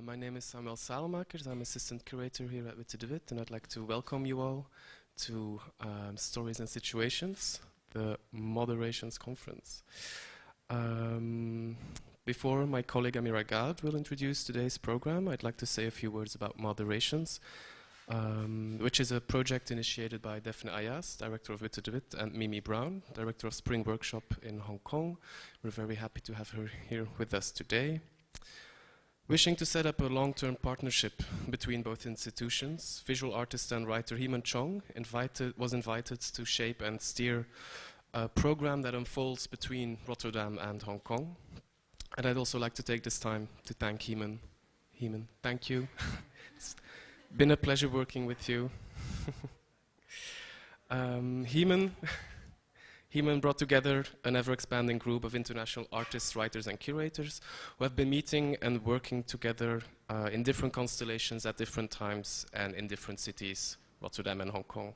My name is Samuel Salemakers. I'm assistant curator here at Witte de Wit, and I'd like to welcome you all to Stories and Situations, the Moderations Conference. Before my colleague Amira Gad will introduce today's program, I'd like to say a few words about Moderations, which is a project initiated by Daphne Ayas, director of Witte de Wit, and Mimi Brown, director of Spring Workshop in Hong Kong. We're very happy to have her here with us today. Wishing to set up a long-term partnership between both institutions, visual artist and writer Heeman Chong was invited to shape and steer a program that unfolds between Rotterdam and Hong Kong. And I'd also like to take this time to thank Heeman. Heeman, thank you. It's been a pleasure working with you. Heeman brought together an ever-expanding group of international artists, writers, and curators who have been meeting and working together in different constellations at different times and in different cities, Rotterdam and Hong Kong.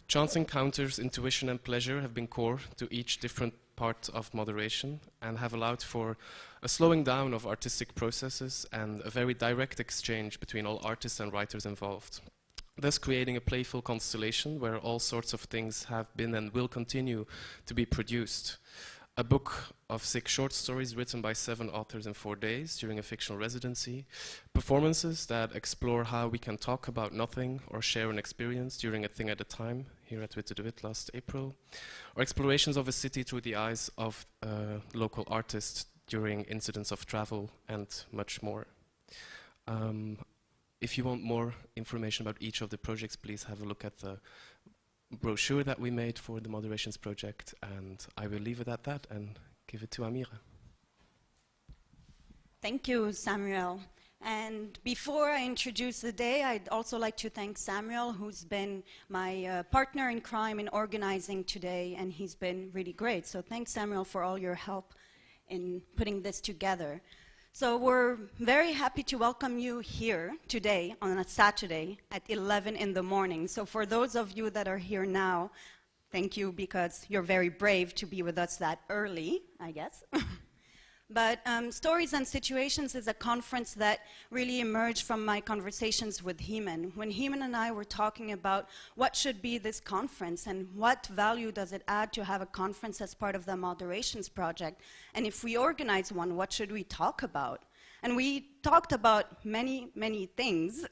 Chance encounters, intuition, and pleasure have been core to each different part of moderation and have allowed for a slowing down of artistic processes and a very direct exchange between all artists and writers involved, thus creating a playful constellation where all sorts of things have been and will continue to be produced. A book of 6 short stories written by 7 authors in 4 days during a fictional residency, performances that explore how we can talk about nothing or share an experience during a thing at a time, here at Witte de Wit last April, or explorations of a city through the eyes of local artists during incidents of travel, and much more. If you want more information about each of the projects, please have a look at the brochure that we made for the Moderations project, and I will leave it at that and give it to Amira. Thank you, Samuel. And before I introduce the day, I'd also like to thank Samuel, who's been my partner in crime in organizing today, and he's been really great. So thanks, Samuel, for all your help in putting this together. So we're very happy to welcome you here today on a Saturday at 11 in the morning. So for those of you that are here now, thank you, because you're very brave to be with us that early, I guess. But Stories and Situations is a conference that really emerged from my conversations with Heeman. When Heeman and I were talking about what should be this conference and what value does it add to have a conference as part of the Moderations project, and if we organize one, what should we talk about? And we talked about many, many things.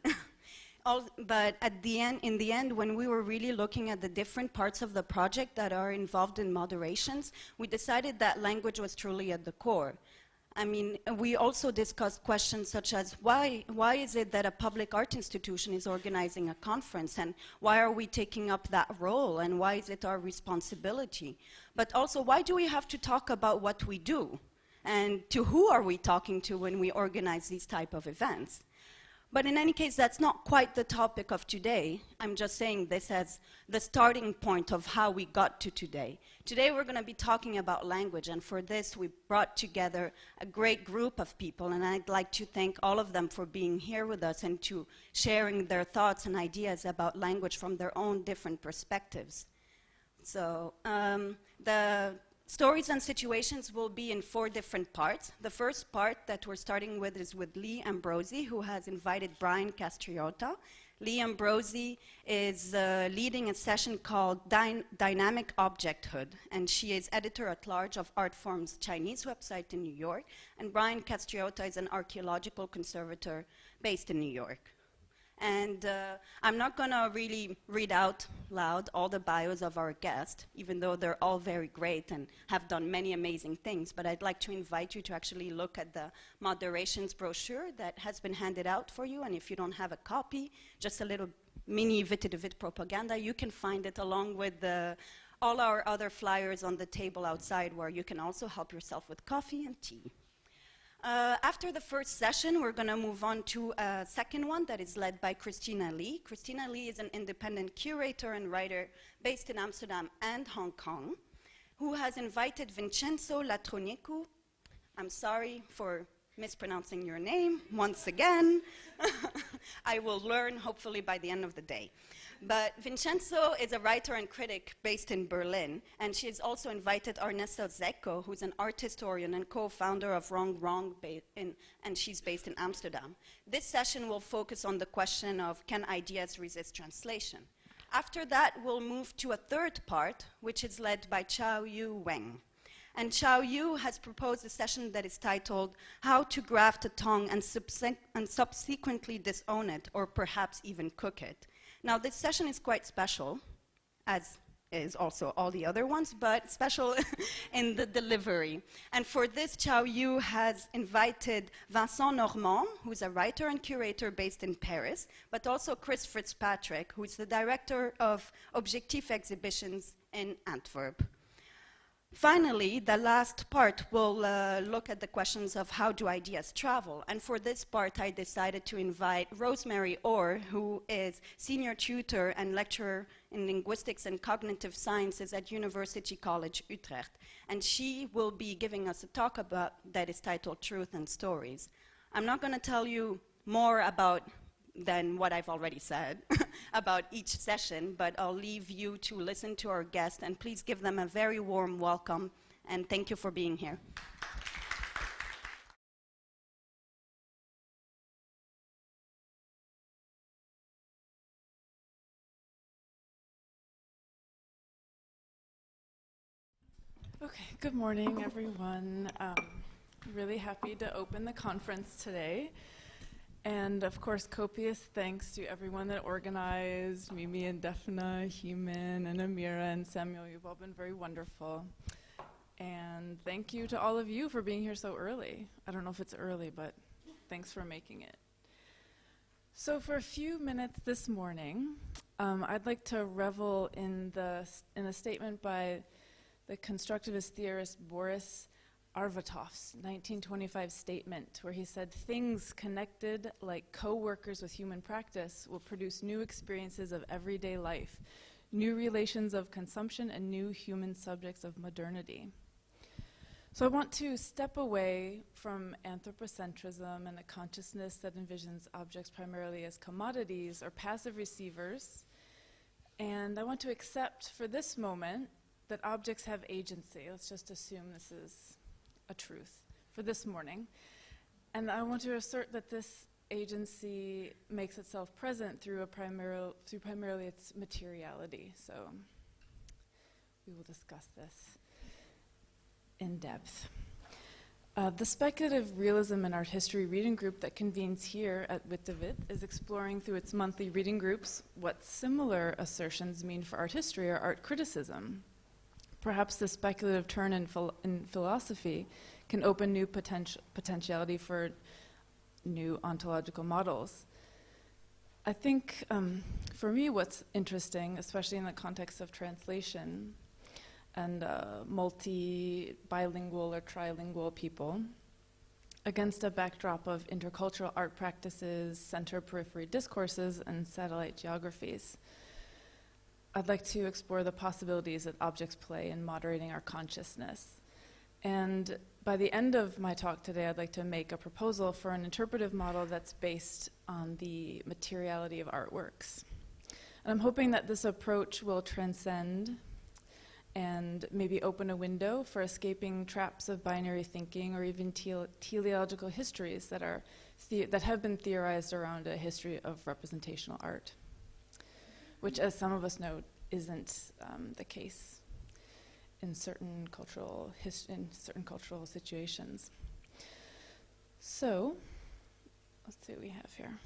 But in the end, when we were really looking at the different parts of the project that are involved in Moderations, we decided that language was truly at the core. I mean, we also discussed questions such as why is it that a public art institution is organizing a conference, and why are we taking up that role, and why is it our responsibility? But also, why do we have to talk about what we do? And to who are we talking to when we organize these type of events? But in any case, that's not quite the topic of today. I'm just saying this as the starting point of how we got to today. Today we're going to be talking about language, and for this we brought together a great group of people, and I'd like to thank all of them for being here with us and to sharing their thoughts and ideas about language from their own different perspectives. So the Stories and Situations will be in 4 different parts. The first part that we're starting with is with Lee Ambrozy, who has invited Brian Castriota. Lee Ambrozy is leading a session called Dynamic Objecthood, and she is editor-at-large of Artform's Chinese website in New York, and Brian Castriota is an archeological conservator based in New York. And I'm not going to really read out loud all the bios of our guests, even though they're all very great and have done many amazing things, but I'd like to invite you to actually look at the Moderations brochure that has been handed out for you, and if you don't have a copy, just a little mini Witte de Wit propaganda, you can find it along with all our other flyers on the table outside, where you can also help yourself with coffee and tea. After the first session, we're going to move on to a second one that is led by Christina Lee. Christina Lee is an independent curator and writer based in Amsterdam and Hong Kong, who has invited Vincenzo Latronico, I'm sorry for mispronouncing your name once again. I will learn hopefully by the end of the day. But Vincenzo is a writer and critic based in Berlin, and she has also invited Ernesto Zecco, who's an art historian and co-founder of Wrong Wrong, and she's based in Amsterdam. This session will focus on the question of, can ideas resist translation? After that, we'll move to a third part, which is led by Chao Yu Weng. And Chao Yu has proposed a session that is titled, How to Graft a Tongue and Subsequently Disown It, or perhaps even cook it. Now, this session is quite special, as is also all the other ones, but special in the delivery. And for this, Chao Yu has invited Vincent Normand, who's a writer and curator based in Paris, but also Chris Fitzpatrick, who's the director of Objecthood exhibitions in Antwerp. Finally, the last part will look at the questions of how do ideas travel. And for this part, I decided to invite Rosemary Orr, who is senior tutor and lecturer in linguistics and cognitive sciences at University College Utrecht. And she will be giving us a talk about that is titled Truth and Stories. I'm not going to tell you more about than what I've already said about each session, but I'll leave you to listen to our guests, and please give them a very warm welcome, and thank you for being here. Okay, good morning, everyone. Really happy to open the conference today. And of course, copious thanks to everyone that organized, Mimi and Defna, Heman and Amira and Samuel. You've all been very wonderful. And thank you to all of you for being here so early. I don't know if it's early, but thanks for making it. So for a few minutes this morning, I'd like to revel in a statement by the constructivist theorist Boris Arvatov's 1925 statement, where he said, "Things connected like co-workers with human practice will produce new experiences of everyday life, new relations of consumption, and new human subjects of modernity." So I want to step away from anthropocentrism and a consciousness that envisions objects primarily as commodities or passive receivers, and I want to accept for this moment that objects have agency. Let's just assume this is a truth for this morning. And I want to assert that this agency makes itself present through primarily its materiality. So we will discuss this in depth. The speculative realism and art history reading group that convenes here at Wittevit is exploring through its monthly reading groups what similar assertions mean for art history or art criticism. Perhaps the speculative turn in philosophy can open new potentiality for new ontological models. I think for me what's interesting, especially in the context of translation and multi-bilingual or trilingual people, against a backdrop of intercultural art practices, center-periphery discourses, and satellite geographies, I'd like to explore the possibilities that objects play in moderating our consciousness. And by the end of my talk today, I'd like to make a proposal for an interpretive model that's based on the materiality of artworks. And I'm hoping that this approach will transcend and maybe open a window for escaping traps of binary thinking or even teleological histories that have been theorized around a history of representational art, which, as some of us know, isn't the case in certain cultural situations. So, let's see what we have here.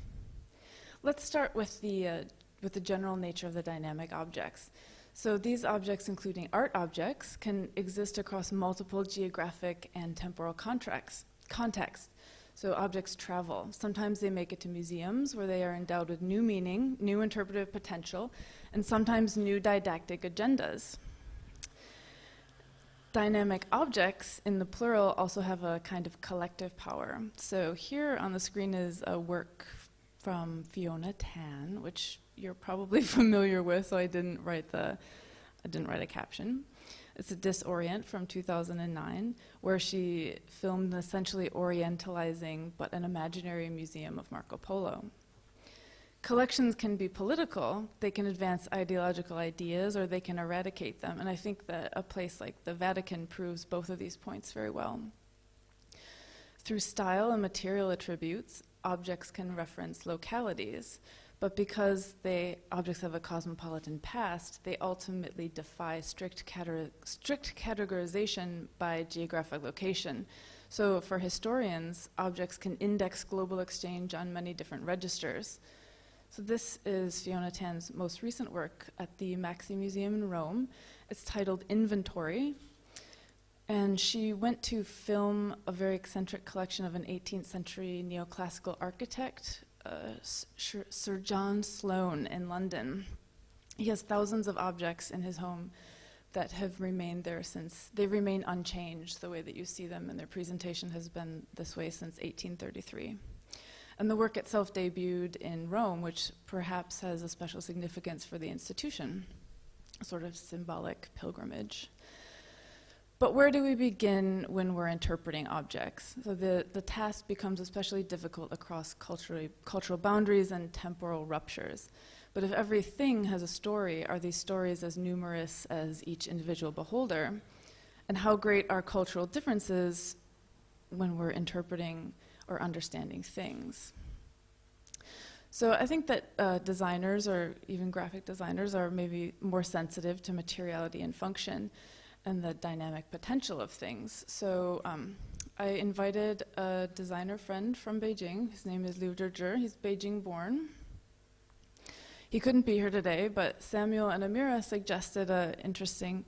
Let's start with the general nature of the dynamic objects. So these objects, including art objects, can exist across multiple geographic and temporal contexts. So objects travel. Sometimes they make it to museums where they are endowed with new meaning, new interpretive potential, and sometimes new didactic agendas. Dynamic objects, in the plural, also have a kind of collective power. So here on the screen is a work from Fiona Tan, which you're probably familiar with, so I didn't write a caption. It's a Disorient from 2009, where she filmed an essentially orientalizing but an imaginary museum of Marco Polo. Collections can be political, they can advance ideological ideas, or they can eradicate them, and I think that a place like the Vatican proves both of these points very well. Through style and material attributes, objects can reference localities, but because objects have a cosmopolitan past, they ultimately defy strict categorization by geographic location. So for historians, objects can index global exchange on many different registers. So this is Fiona Tan's most recent work at the Maxi Museum in Rome. It's titled Inventory. And she went to film a very eccentric collection of an 18th century neoclassical architect, Sir John Sloane in London. He has thousands of objects in his home that have remained there since, they remain unchanged. The way that you see them, and their presentation has been this way since 1833. And the work itself debuted in Rome, which perhaps has a special significance for the institution, a sort of symbolic pilgrimage. But where do we begin when we're interpreting objects? So the task becomes especially difficult across cultural boundaries and temporal ruptures. But if everything has a story, are these stories as numerous as each individual beholder? And how great are cultural differences when we're interpreting or understanding things? So I think that designers, or even graphic designers, are maybe more sensitive to materiality and function and the dynamic potential of things. So I invited a designer friend from Beijing. His name is Liu Zhizhi. He's Beijing born. He couldn't be here today, but Samuel and Amira suggested an interesting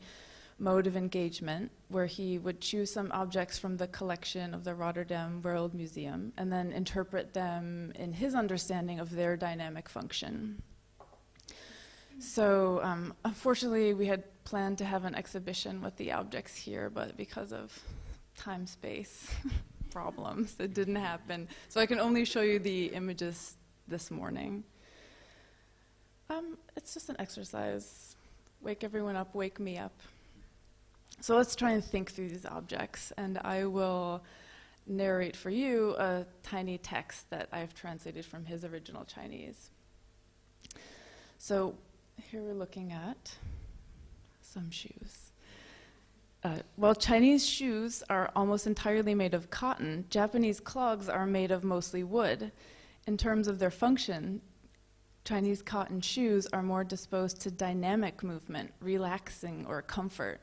mode of engagement where he would choose some objects from the collection of the Rotterdam World Museum and then interpret them in his understanding of their dynamic function. So unfortunately, we had planned to have an exhibition with the objects here, but because of time-space problems, it didn't happen. So I can only show you the images this morning. It's just an exercise. Wake everyone up, wake me up. So let's try and think through these objects, and I will narrate for you a tiny text that I've translated from his original Chinese. So here we're looking at some shoes. While Chinese shoes are almost entirely made of cotton, Japanese clogs are made of mostly wood. In terms of their function, Chinese cotton shoes are more disposed to dynamic movement, relaxing, or comfort,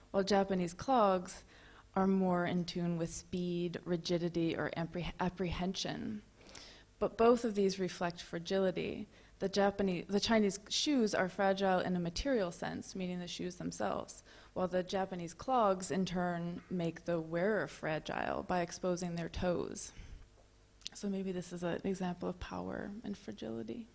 while Japanese clogs are more in tune with speed, rigidity, or apprehension. But both of these reflect fragility. The Chinese shoes are fragile in a material sense, meaning the shoes themselves, while the Japanese clogs, in turn, make the wearer fragile by exposing their toes. So maybe this is an example of power and fragility.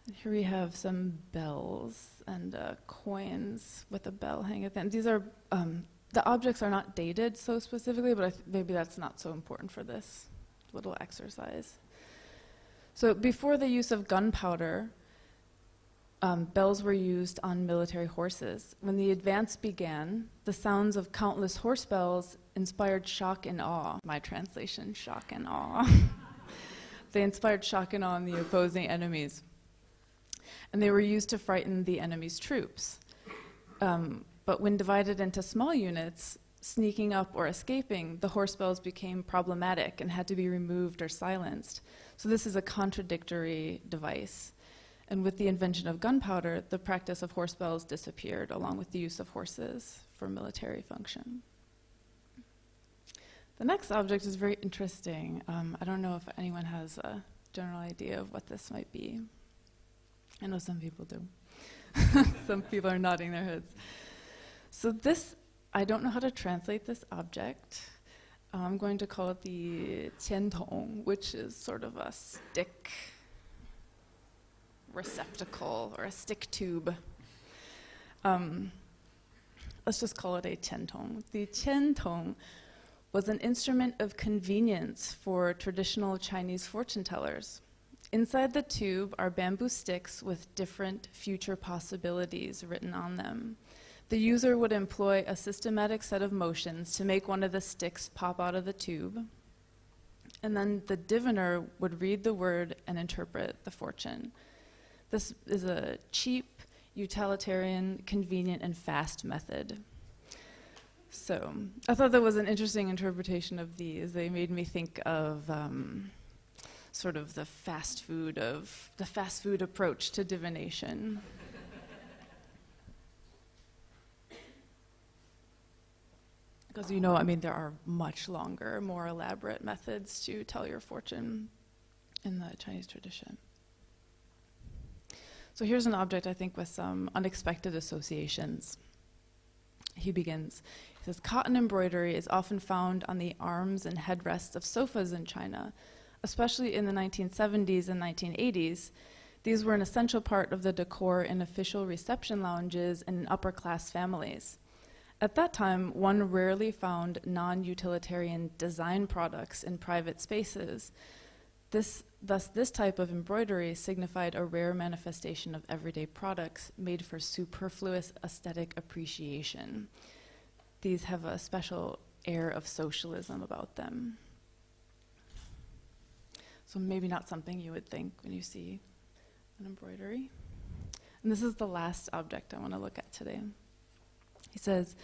And here we have some bells and coins with a bell hanging at them. These are, the objects are not dated so specifically, but maybe that's not so important for this little exercise. So before the use of gunpowder, bells were used on military horses. When the advance began, the sounds of countless horse bells inspired shock and awe. My translation, shock and awe. They inspired shock and awe in the opposing enemies. And they were used to frighten the enemy's troops. But when divided into small units, sneaking up or escaping, the horse bells became problematic and had to be removed or silenced. So this is a contradictory device. And with the invention of gunpowder, the practice of horse bells disappeared, along with the use of horses for military function. The next object is very interesting. I don't know if anyone has a general idea of what this might be. I know some people do. Some people are nodding their heads. So this, I don't know how to translate this object. I'm going to call it the qiantong, which is sort of a stick receptacle or a stick tube. Let's just call it a qiantong. The qiantong was an instrument of convenience for traditional Chinese fortune tellers. Inside the tube are bamboo sticks with different future possibilities written on them. The user would employ a systematic set of motions to make one of the sticks pop out of the tube, and then the diviner would read the word and interpret the fortune. This is a cheap, utilitarian, convenient, and fast method. So I thought that was an interesting interpretation of these. They made me think of sort of the fast food approach to divination. Because there are much longer, more elaborate methods to tell your fortune in the Chinese tradition. So here's an object, I think, with some unexpected associations. He begins, he says, cotton embroidery is often found on the arms and headrests of sofas in China, especially in the 1970s and 1980s. These were an essential part of the decor in official reception lounges and in upper-class families. At that time, one rarely found non-utilitarian design products in private spaces. Thus, this type of embroidery signified a rare manifestation of everyday products made for superfluous aesthetic appreciation. These have a special air of socialism about them. So maybe not something you would think when you see an embroidery. And this is the last object I want to look at today. He says,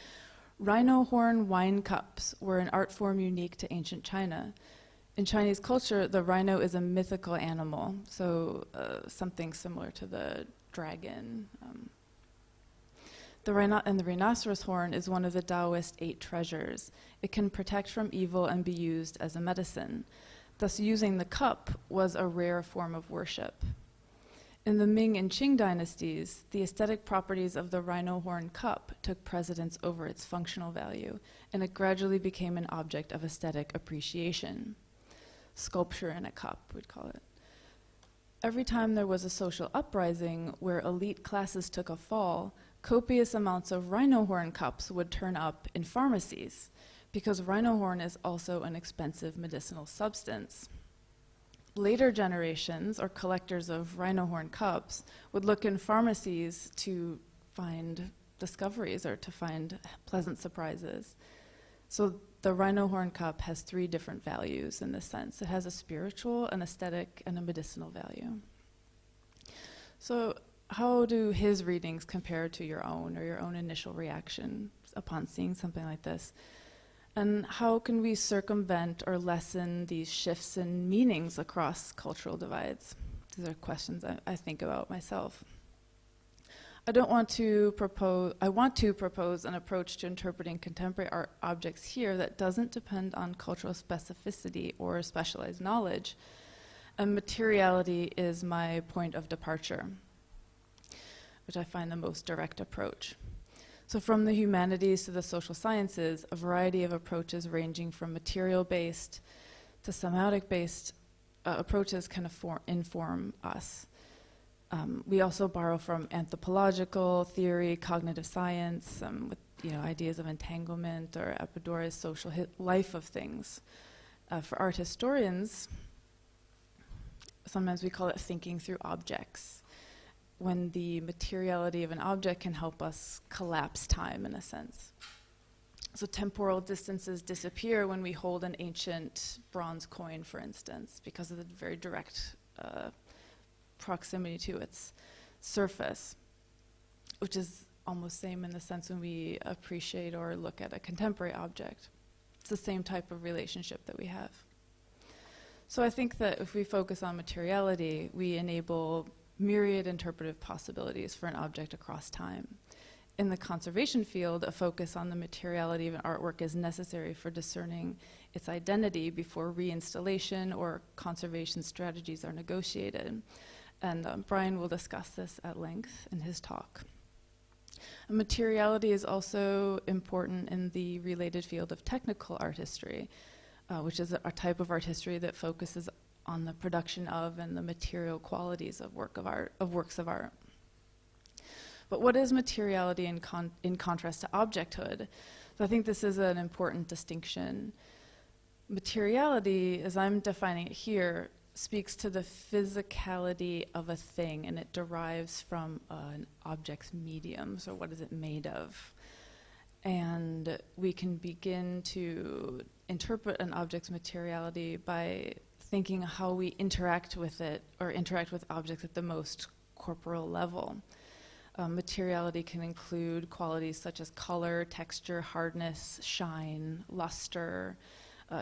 rhino horn wine cups were an art form unique to ancient China. In Chinese culture, the rhino is a mythical animal, so something similar to the dragon. The rhinoceros horn is one of the Taoist 8 treasures. It can protect from evil and be used as a medicine. Thus, using the cup was a rare form of worship. In the Ming and Qing dynasties, the aesthetic properties of the rhino horn cup took precedence over its functional value, and it gradually became an object of aesthetic appreciation. Sculpture in a cup, we'd call it. Every time there was a social uprising where elite classes took a fall, copious amounts of rhino horn cups would turn up in pharmacies, because rhino horn is also an expensive medicinal substance. Later generations, or collectors of rhino horn cups, would look in pharmacies to find discoveries or to find pleasant surprises. So the rhino horn cup has 3 different values in this sense. It has a spiritual, an aesthetic, and a medicinal value. So how do his readings compare to your own, or your own initial reaction upon seeing something like this? And how can we circumvent or lessen these shifts in meanings across cultural divides? These are questions I think about myself. I want to propose an approach to interpreting contemporary art objects here that doesn't depend on cultural specificity or specialized knowledge. And materiality is my point of departure, which I find the most direct approach. So from the humanities to the social sciences, a variety of approaches ranging from material-based to semiotic-based approaches can inform us. We also borrow from anthropological theory, cognitive science, with ideas of entanglement or Apollodorus' social life of things. For art historians, sometimes we call it thinking through objects, when the materiality of an object can help us collapse time in a sense. So temporal distances disappear when we hold an ancient bronze coin, for instance, because of the very direct proximity to its surface, which is almost same in the sense when we appreciate or look at a contemporary object. It's the same type of relationship that we have. So I think that if we focus on materiality, we enable myriad interpretive possibilities for an object across time. In the conservation field, a focus on the materiality of an artwork is necessary for discerning its identity before reinstallation or conservation strategies are negotiated. And Brian will discuss this at length in his talk. Materiality is also important in the related field of technical art history, which is a type of art history that focuses on the production of and the material qualities of works of art. But what is materiality in contrast to objecthood? So I think this is an important distinction. Materiality, as I'm defining it here, speaks to the physicality of a thing, and it derives from an object's medium, so what is it made of? And we can begin to interpret an object's materiality by thinking how we interact with it, or interact with objects at the most corporal level. Materiality can include qualities such as color, texture, hardness, shine, luster,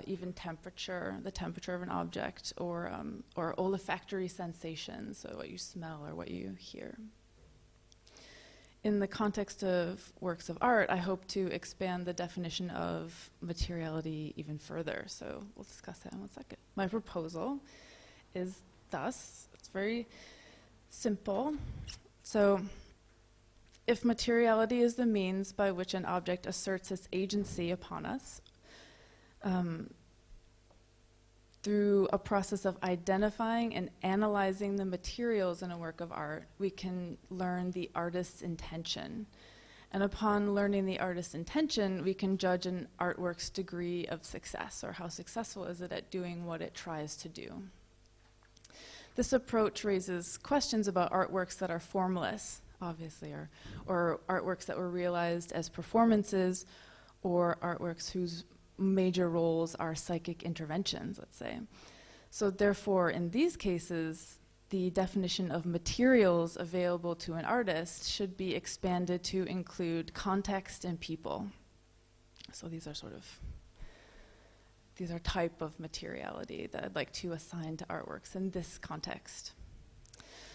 even temperature, the temperature of an object, or olfactory sensations, so what you smell or what you hear. In the context of works of art, I hope to expand the definition of materiality even further, so we'll discuss that in 1 second. My proposal is thus, it's very simple. So, if materiality is the means by which an object asserts its agency upon us, through a process of identifying and analyzing the materials in a work of art, we can learn the artist's intention. And upon learning the artist's intention, we can judge an artwork's degree of success, or how successful is it at doing what it tries to do. This approach raises questions about artworks that are formless, obviously, or artworks that were realized as performances, or artworks whose major roles are psychic interventions, let's say. So therefore, in these cases, the definition of materials available to an artist should be expanded to include context and people. So these are type of materiality that I'd like to assign to artworks in this context.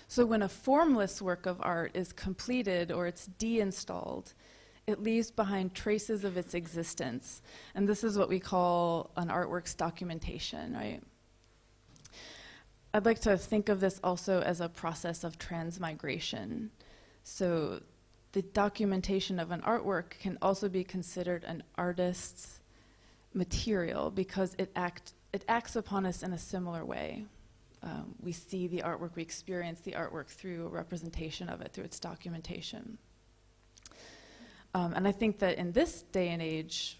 So when a formless work of art is completed or it's deinstalled, it leaves behind traces of its existence. And this is what we call an artwork's documentation, right? I'd like to think of this also as a process of transmigration. So the documentation of an artwork can also be considered an artist's material because it acts upon us in a similar way. We see the artwork, we experience the artwork through a representation of it, through its documentation. And I think that in this day and age,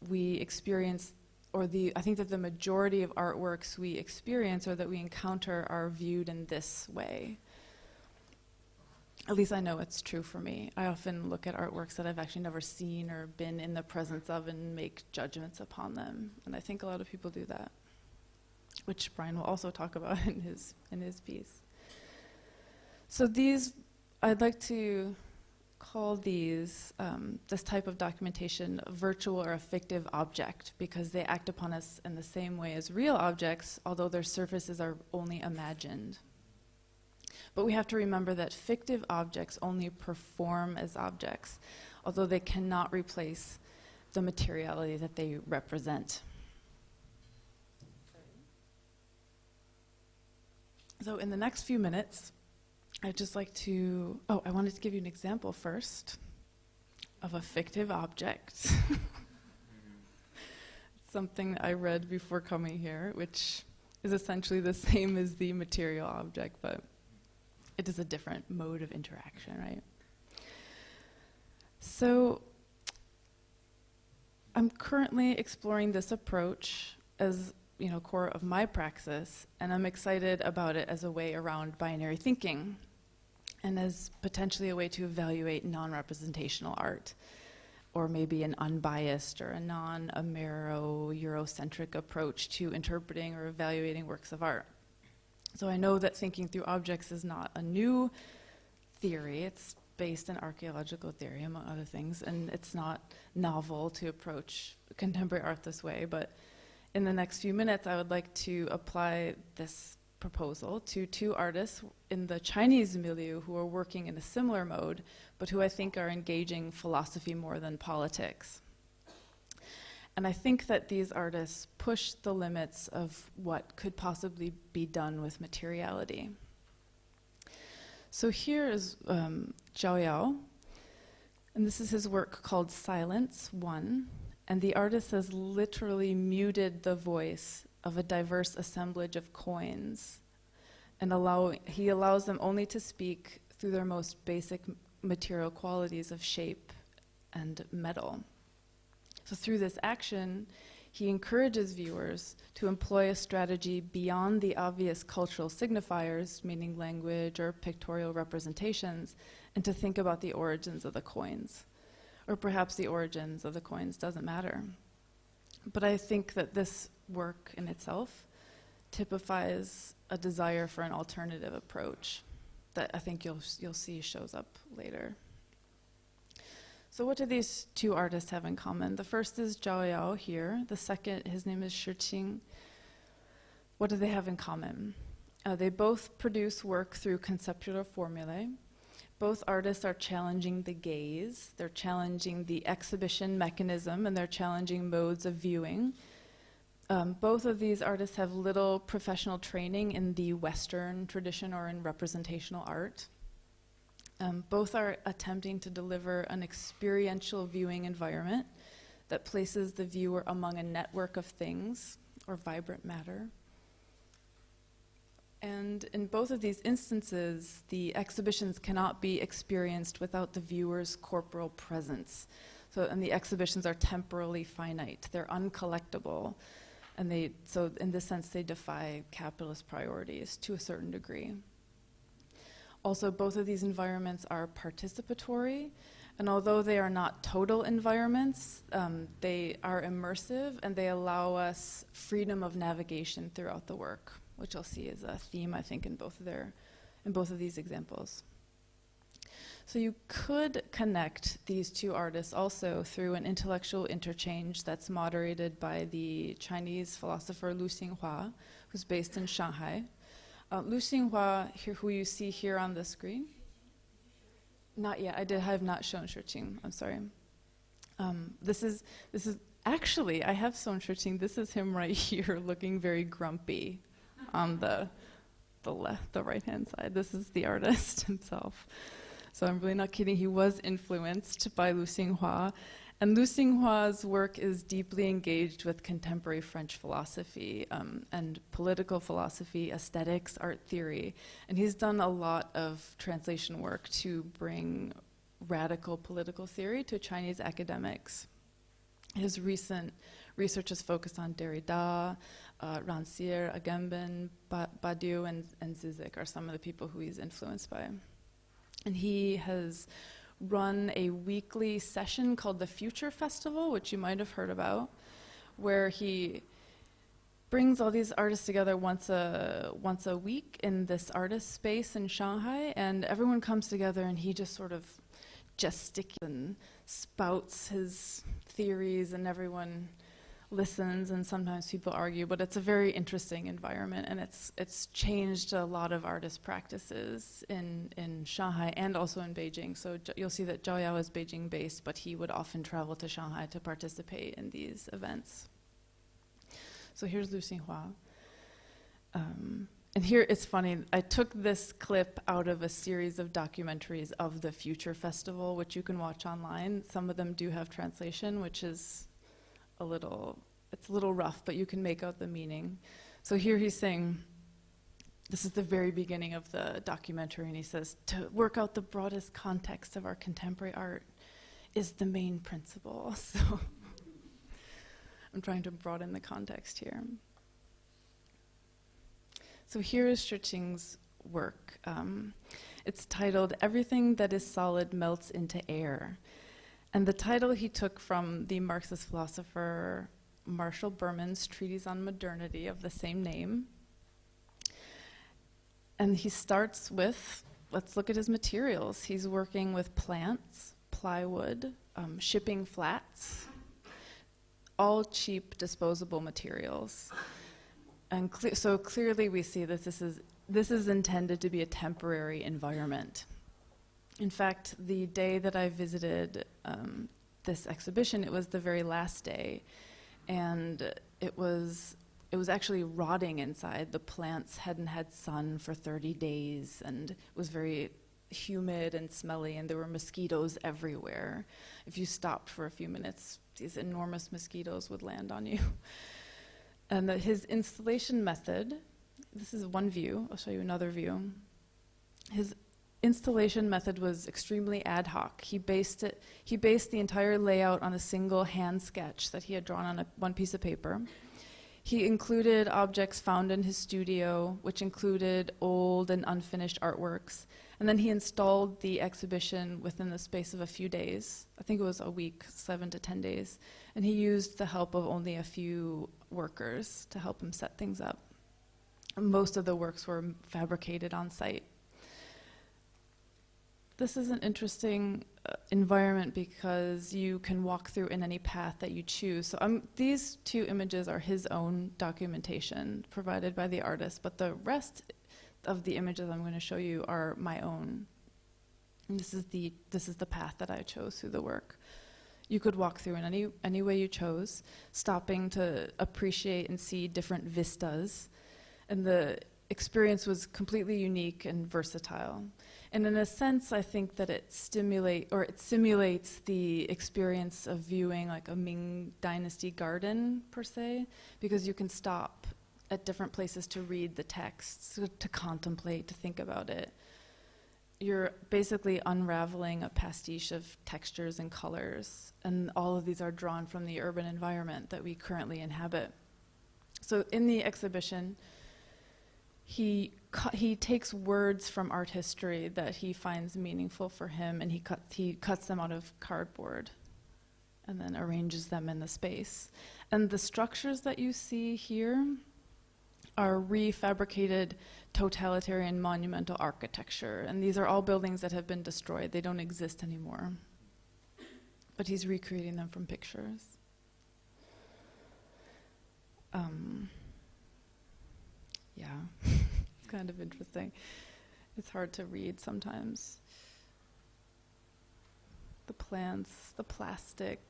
we experience, I think that the majority of artworks we experience or that we encounter are viewed in this way. At least I know it's true for me. I often look at artworks that I've actually never seen or been in the presence of and make judgments upon them. And I think a lot of people do that, which Brian will also talk about in his piece. So I'd like to call this type of documentation a virtual or a fictive object because they act upon us in the same way as real objects, although their surfaces are only imagined. But we have to remember that fictive objects only perform as objects, although they cannot replace the materiality that they represent. So in the next few minutes, I'd just like to, I wanted to give you an example first of a fictive object. Something I read before coming here, which is essentially the same as the material object, but it is a different mode of interaction, right? So I'm currently exploring this approach as core of my praxis, and I'm excited about it as a way around binary thinking and as potentially a way to evaluate non-representational art, or maybe an unbiased or a non-Amero-Eurocentric approach to interpreting or evaluating works of art. So I know that thinking through objects is not a new theory. It's based in archeological theory, among other things, and it's not novel to approach contemporary art this way, but in the next few minutes, I would like to apply this proposal to two artists in the Chinese milieu who are working in a similar mode, but who I think are engaging philosophy more than politics. And I think that these artists push the limits of what could possibly be done with materiality. So here is Zhao Yao, and this is his work called Silence 1. And the artist has literally muted the voice of a diverse assemblage of coins, and he allows them only to speak through their most basic material qualities of shape and metal. So through this action, he encourages viewers to employ a strategy beyond the obvious cultural signifiers, meaning language or pictorial representations, and to think about the origins of the coins. Or perhaps the origins of the coins doesn't matter. But I think that this work in itself typifies a desire for an alternative approach that I think you'll see shows up later. So what do these two artists have in common? The first is Zhao Yao here. The second, his name is Shi Qing. What do they have in common? They both produce work through conceptual formulae. Both artists are challenging the gaze. They're challenging the exhibition mechanism, and they're challenging modes of viewing. Both of these artists have little professional training in the Western tradition or in representational art. Both are attempting to deliver an experiential viewing environment that places the viewer among a network of things or vibrant matter. And in both of these instances, the exhibitions cannot be experienced without the viewer's corporal presence. And the exhibitions are temporally finite. They're uncollectible. And so in this sense, they defy capitalist priorities to a certain degree. Also, both of these environments are participatory, and although they are not total environments, they are immersive, and they allow us freedom of navigation throughout the work, which you'll see is a theme, I think, in both of these examples. So you could connect these two artists also through an intellectual interchange that's moderated by the Chinese philosopher Lu Xinhua, who's based in Shanghai. Lu Xinhua, who you see here on the screen. Not yet. I have not shown Shi Qing. I'm sorry. This is actually, I have shown Shi Qing. This is him right here, looking very grumpy on the right-hand side. This is the artist himself. So I'm really not kidding. He was influenced by Lu Xinhua. And Lu Xinghua's work is deeply engaged with contemporary French philosophy and political philosophy, aesthetics, art theory. And he's done a lot of translation work to bring radical political theory to Chinese academics. His recent research is focused on Derrida, Rancière, Agamben, Badiou, and Zizek are some of the people who he's influenced by. And he has run a weekly session called the Future Festival, which you might have heard about, where he brings all these artists together once a week in this artist space in Shanghai, and everyone comes together and he just sort of gesticulates and spouts his theories, and everyone listens, and sometimes people argue, but it's a very interesting environment, and it's changed a lot of artist practices in Shanghai and also in Beijing. So you'll see that Zhao Yao is Beijing based, but he would often travel to Shanghai to participate in these events. So here's Lu Xinhua. And here it's funny, I took this clip out of a series of documentaries of the Future Festival, which you can watch online. Some of them do have translation, which is it's a little rough, but you can make out the meaning. So here he's saying, this is the very beginning of the documentary, and he says, to work out the broadest context of our contemporary art is the main principle. So I'm trying to broaden the context here. So here is Shi Qing's work. It's titled, Everything That Is Solid Melts into Air. And the title he took from the Marxist philosopher Marshall Berman's treatise on modernity of the same name. And he starts with, let's look at his materials. He's working with plants, plywood, shipping flats, all cheap disposable materials. And so clearly we see that this is intended to be a temporary environment. In fact, the day that I visited this exhibition, it was the very last day, and it was actually rotting inside. The plants hadn't had sun for 30 days, and it was very humid and smelly, and there were mosquitoes everywhere. If you stopped for a few minutes, these enormous mosquitoes would land on you. And his installation method, this is one view, I'll show you another view. His installation method was extremely ad hoc. He based the entire layout on a single hand sketch that he had drawn on one piece of paper. He included objects found in his studio, which included old and unfinished artworks. And then he installed the exhibition within the space of a few days. I think it was a week, 7 to 10 days. And he used the help of only a few workers to help him set things up. Most of the works were fabricated on site. This is an interesting environment because you can walk through in any path that you choose. So these two images are his own documentation provided by the artist, but the rest of the images I'm going to show you are my own. And this is the path that I chose through the work. You could walk through in any way you chose, stopping to appreciate and see different vistas. And the experience was completely unique and versatile. And in a sense, I think that it simulates the experience of viewing like a Ming Dynasty garden, per se, because you can stop at different places to read the text, to contemplate, to think about it. You're basically unraveling a pastiche of textures and colors, and all of these are drawn from the urban environment that we currently inhabit. So in the exhibition, he takes words from art history that he finds meaningful for him, and he cuts them out of cardboard and then arranges them in the space. And the structures that you see here are refabricated totalitarian monumental architecture, and these are all buildings that have been destroyed. They don't exist anymore. But he's recreating them from pictures. Yeah, it's kind of interesting. It's hard to read sometimes. The plants, the plastic.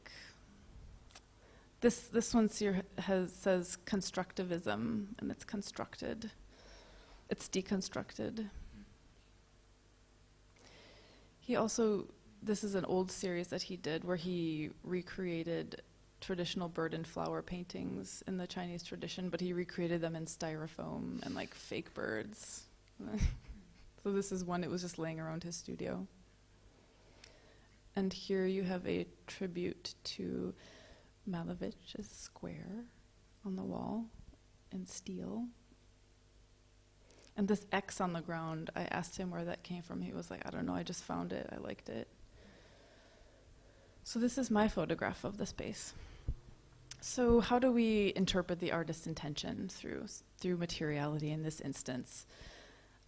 This one here says constructivism, and it's constructed. It's deconstructed. This is an old series that he did where he recreated traditional bird and flower paintings in the Chinese tradition, but he recreated them in styrofoam and like fake birds. So this is one, it was just laying around his studio. And here you have a tribute to Malevich's square on the wall in steel. And this X on the ground, I asked him where that came from. He was like, I don't know, I just found it, I liked it. So this is my photograph of the space. So how do we interpret the artist's intention through materiality in this instance?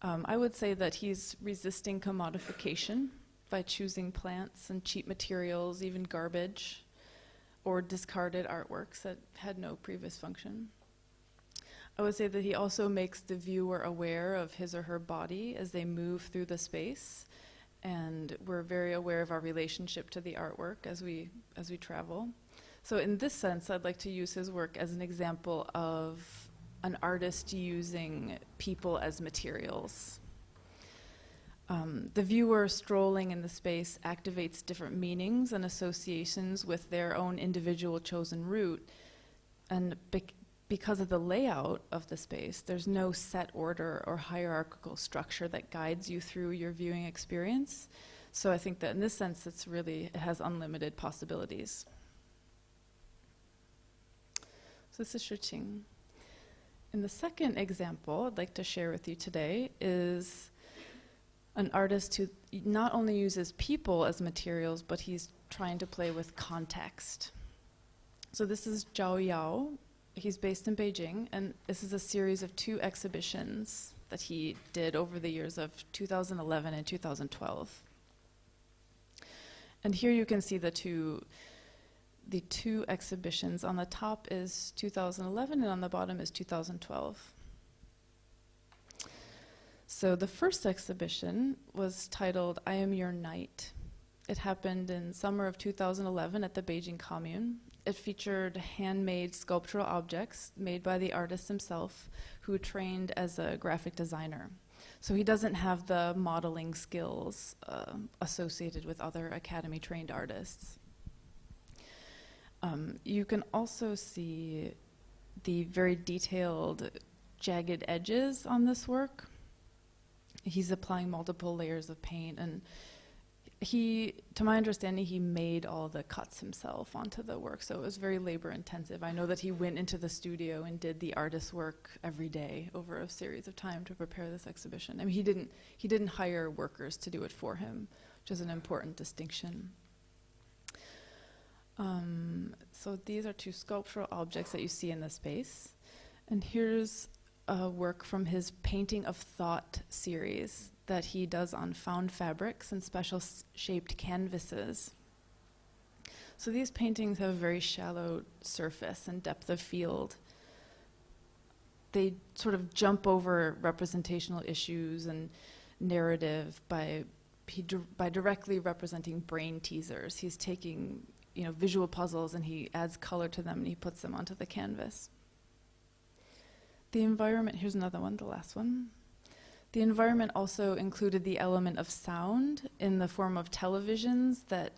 I would say that he's resisting commodification by choosing plants and cheap materials, even garbage, or discarded artworks that had no previous function. I would say that he also makes the viewer aware of his or her body as they move through the space, and we're very aware of our relationship to the artwork as we travel. So in this sense, I'd like to use his work as an example of an artist using people as materials. The viewer strolling in the space activates different meanings and associations with their own individual chosen route, and because of the layout of the space, there's no set order or hierarchical structure that guides you through your viewing experience. So I think that in this sense, it has unlimited possibilities. So this is Shiqing. And the second example I'd like to share with you today is an artist who not only uses people as materials, but he's trying to play with context. So this is Zhao Yao. He's based in Beijing, and this is a series of 2 exhibitions that he did over the years of 2011 and 2012. And here you can see the two exhibitions. On the top is 2011, and on the bottom is 2012. So the first exhibition was titled I Am Your Knight. It happened in summer of 2011 at the Beijing Commune. It featured handmade sculptural objects made by the artist himself, who trained as a graphic designer. So he doesn't have the modeling skills associated with other academy-trained artists. You can also see the very detailed, jagged edges on this work. he's applying multiple layers of paint, and to my understanding, he made all the cuts himself onto the work, so it was very labor intensive. I know that he went into the studio and did the artist's work every day over a series of time to prepare this exhibition. I mean, he didn't hire workers to do it for him, which is an important distinction. So these are two sculptural objects that you see in the space. And here's a work from his Painting of Thought series that he does on found fabrics and special shaped canvases. So these paintings have a very shallow surface and depth of field. They sort of jump over representational issues and narrative by directly representing brain teasers. He's taking, visual puzzles, and he adds color to them and he puts them onto the canvas. The environment, here's another one, the last one. The environment also included the element of sound in the form of televisions that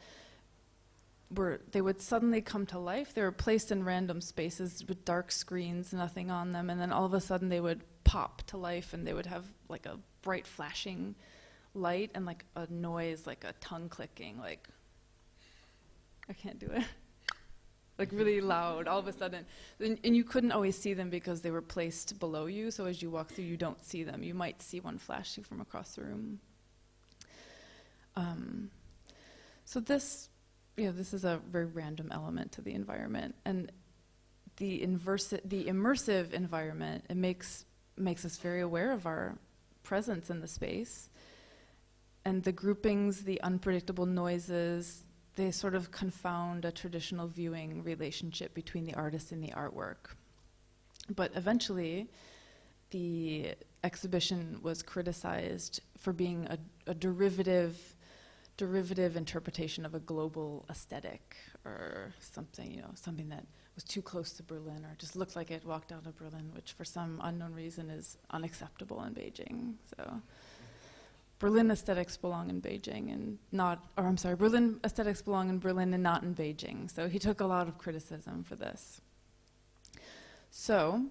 they would suddenly come to life. They were placed in random spaces with dark screens, nothing on them, and then all of a sudden they would pop to life, and they would have like a bright flashing light and like a noise, like a tongue clicking, like, I can't do it. Like really loud, all of a sudden. And you couldn't always see them because they were placed below you, so as you walk through, you don't see them. You might see one flash you from across the room. So this is a very random element to the environment. And the immersive environment, it makes us very aware of our presence in the space. And the groupings, the unpredictable noises, they sort of confound a traditional viewing relationship between the artist and the artwork. But eventually, the exhibition was criticized for being a derivative interpretation of a global aesthetic, or something, something that was too close to Berlin, or just looked like it walked out of Berlin, which for some unknown reason is unacceptable in Beijing. So Berlin aesthetics belong in Beijing and Berlin aesthetics belong in Berlin and not in Beijing. So he took a lot of criticism for this. So,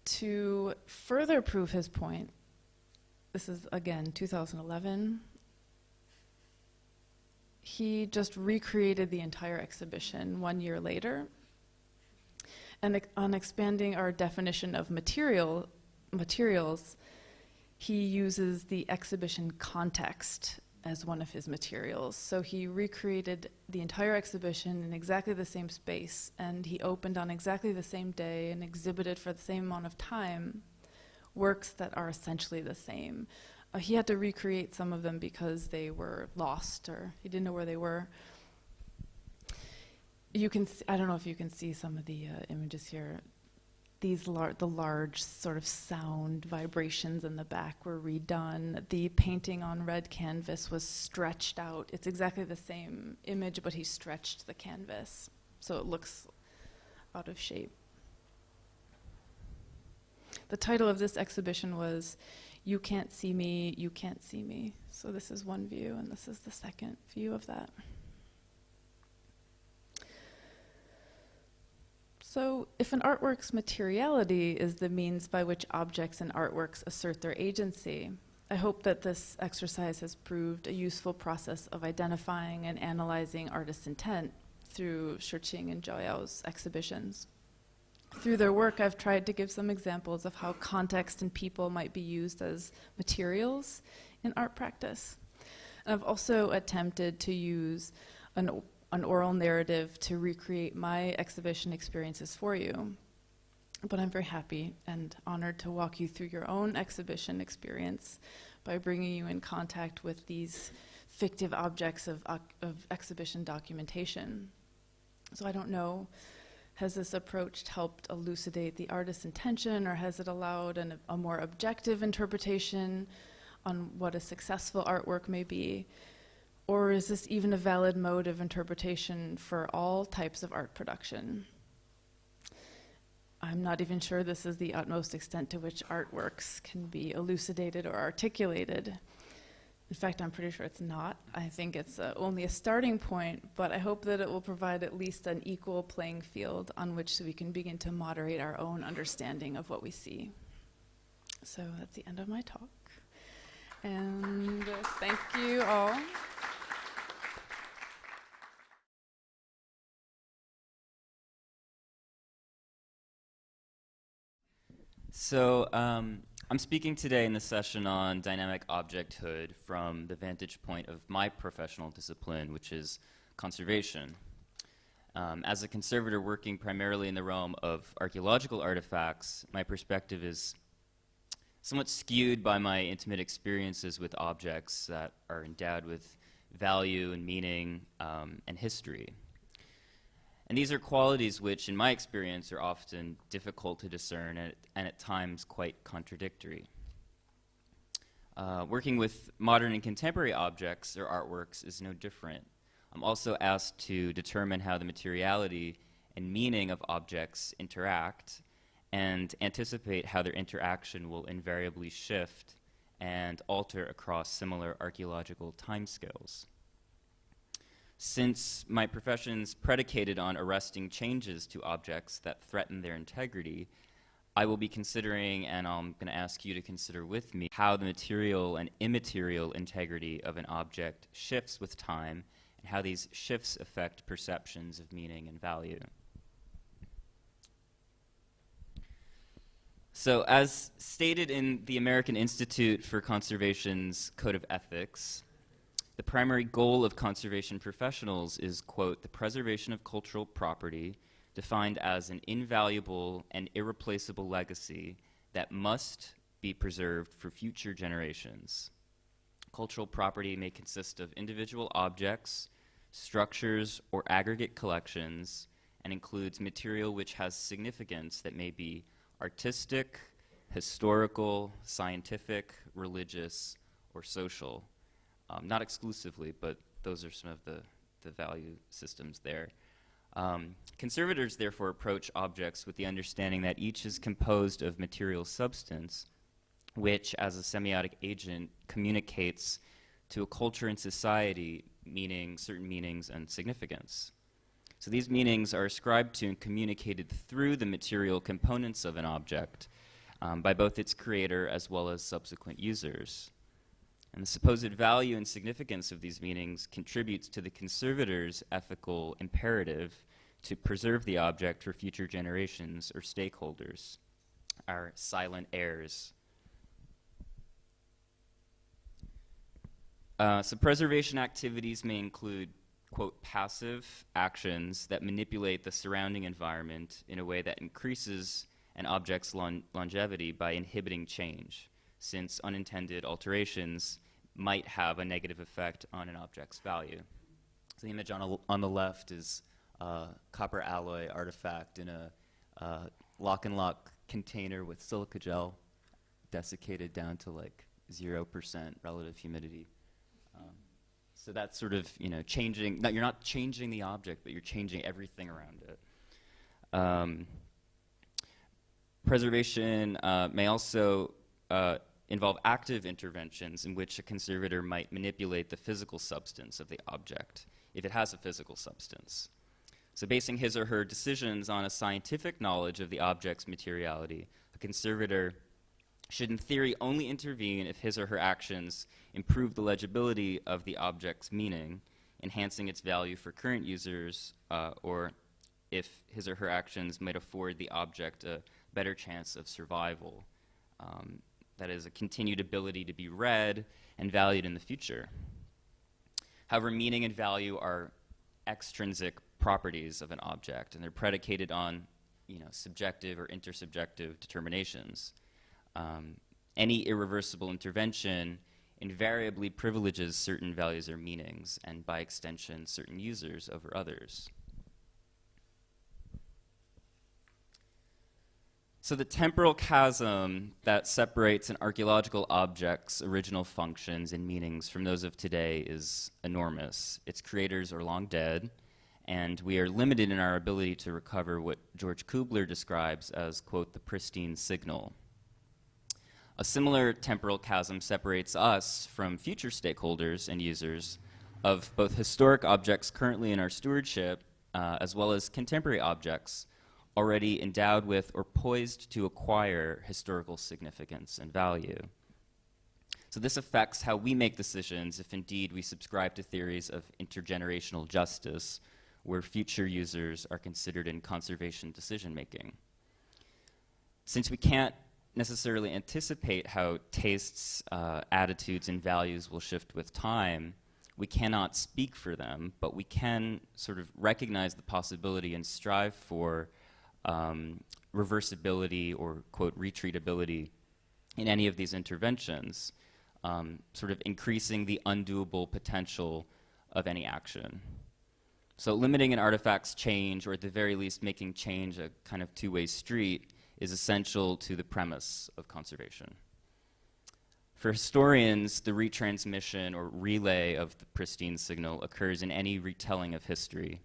to further prove his point, this is again 2011, he just recreated the entire exhibition 1 year later. And on expanding our definition of materials, he uses the exhibition context as one of his materials. So he recreated the entire exhibition in exactly the same space, and he opened on exactly the same day and exhibited for the same amount of time works that are essentially the same. He had to recreate some of them because they were lost, or he didn't know where they were. You can I don't know if you can see some of the images here. The large sort of sound vibrations in the back were redone. The painting on red canvas was stretched out. It's exactly the same image, but he stretched the canvas, so it looks out of shape. The title of this exhibition was "You Can't See Me, You Can't See Me." So this is one view, and this is the second view of that. So if an artwork's materiality is the means by which objects and artworks assert their agency, I hope that this exercise has proved a useful process of identifying and analyzing artists' intent through Shurqing and Zhaoyao's exhibitions. Through their work, I've tried to give some examples of how context and people might be used as materials in art practice. And I've also attempted to use an oral narrative to recreate my exhibition experiences for you. But I'm very happy and honored to walk you through your own exhibition experience by bringing you in contact with these fictive objects of exhibition documentation. So I don't know, has this approach helped elucidate the artist's intention, or has it allowed a more objective interpretation on what a successful artwork may be? Or is this even a valid mode of interpretation for all types of art production? I'm not even sure this is the utmost extent to which artworks can be elucidated or articulated. In fact, I'm pretty sure it's not. I think it's only a starting point, but I hope that it will provide at least an equal playing field on which we can begin to moderate our own understanding of what we see. So that's the end of my talk. And thank you all. So I'm speaking today in this session on dynamic objecthood from the vantage point of my professional discipline, which is conservation. As a conservator working primarily in the realm of archaeological artifacts, my perspective is somewhat skewed by my intimate experiences with objects that are endowed with value and meaning and history. And these are qualities which, in my experience, are often difficult to discern and at times quite contradictory. Working with modern and contemporary objects or artworks is no different. I'm also asked to determine how the materiality and meaning of objects interact and anticipate how their interaction will invariably shift and alter across similar archaeological timescales. Since my profession's predicated on arresting changes to objects that threaten their integrity, I will be considering, and I'm going to ask you to consider with me, how the material and immaterial integrity of an object shifts with time and how these shifts affect perceptions of meaning and value. So, as stated in the American Institute for Conservation's Code of Ethics, the primary goal of conservation professionals is, quote, the preservation of cultural property defined as an invaluable and irreplaceable legacy that must be preserved for future generations. Cultural property may consist of individual objects, structures, or aggregate collections, and includes material which has significance that may be artistic, historical, scientific, religious, or social. Not exclusively, but those are some of the value systems there. Conservators therefore approach objects with the understanding that each is composed of material substance, which as a semiotic agent communicates to a culture and society certain meanings and significance. So these meanings are ascribed to and communicated through the material components of an object by both its creator as well as subsequent users. And the supposed value and significance of these meanings contributes to the conservator's ethical imperative to preserve the object for future generations or stakeholders, our silent heirs. So preservation activities may include, quote, passive actions that manipulate the surrounding environment in a way that increases an object's longevity by inhibiting change, since unintended alterations might have a negative effect on an object's value. So the image on the left is a copper alloy artifact in a lock and lock container with silica gel desiccated down to like 0% relative humidity. So that's sort of, changing. You're not changing the object, but you're changing everything around it. Preservation may also involve active interventions in which a conservator might manipulate the physical substance of the object, if it has a physical substance. So basing his or her decisions on a scientific knowledge of the object's materiality, a conservator should in theory only intervene if his or her actions improve the legibility of the object's meaning, enhancing its value for current users, or if his or her actions might afford the object a better chance of survival. That is, a continued ability to be read and valued in the future. However, meaning and value are extrinsic properties of an object, and they're predicated on, subjective or intersubjective determinations. Any irreversible intervention invariably privileges certain values or meanings, and by extension, certain users over others. So the temporal chasm that separates an archaeological object's original functions and meanings from those of today is enormous. Its creators are long dead, and we are limited in our ability to recover what George Kubler describes as, quote, the pristine signal. A similar temporal chasm separates us from future stakeholders and users of both historic objects currently in our stewardship as well as contemporary objects, already endowed with or poised to acquire historical significance and value. So this affects how we make decisions if indeed we subscribe to theories of intergenerational justice, where future users are considered in conservation decision-making. Since we can't necessarily anticipate how tastes, attitudes, and values will shift with time, we cannot speak for them, but we can sort of recognize the possibility and strive for reversibility or, quote, retreatability in any of these interventions, sort of increasing the undoable potential of any action. So limiting an artifact's change, or at the very least making change a kind of two-way street, is essential to the premise of conservation. For historians, the retransmission or relay of the pristine signal occurs in any retelling of history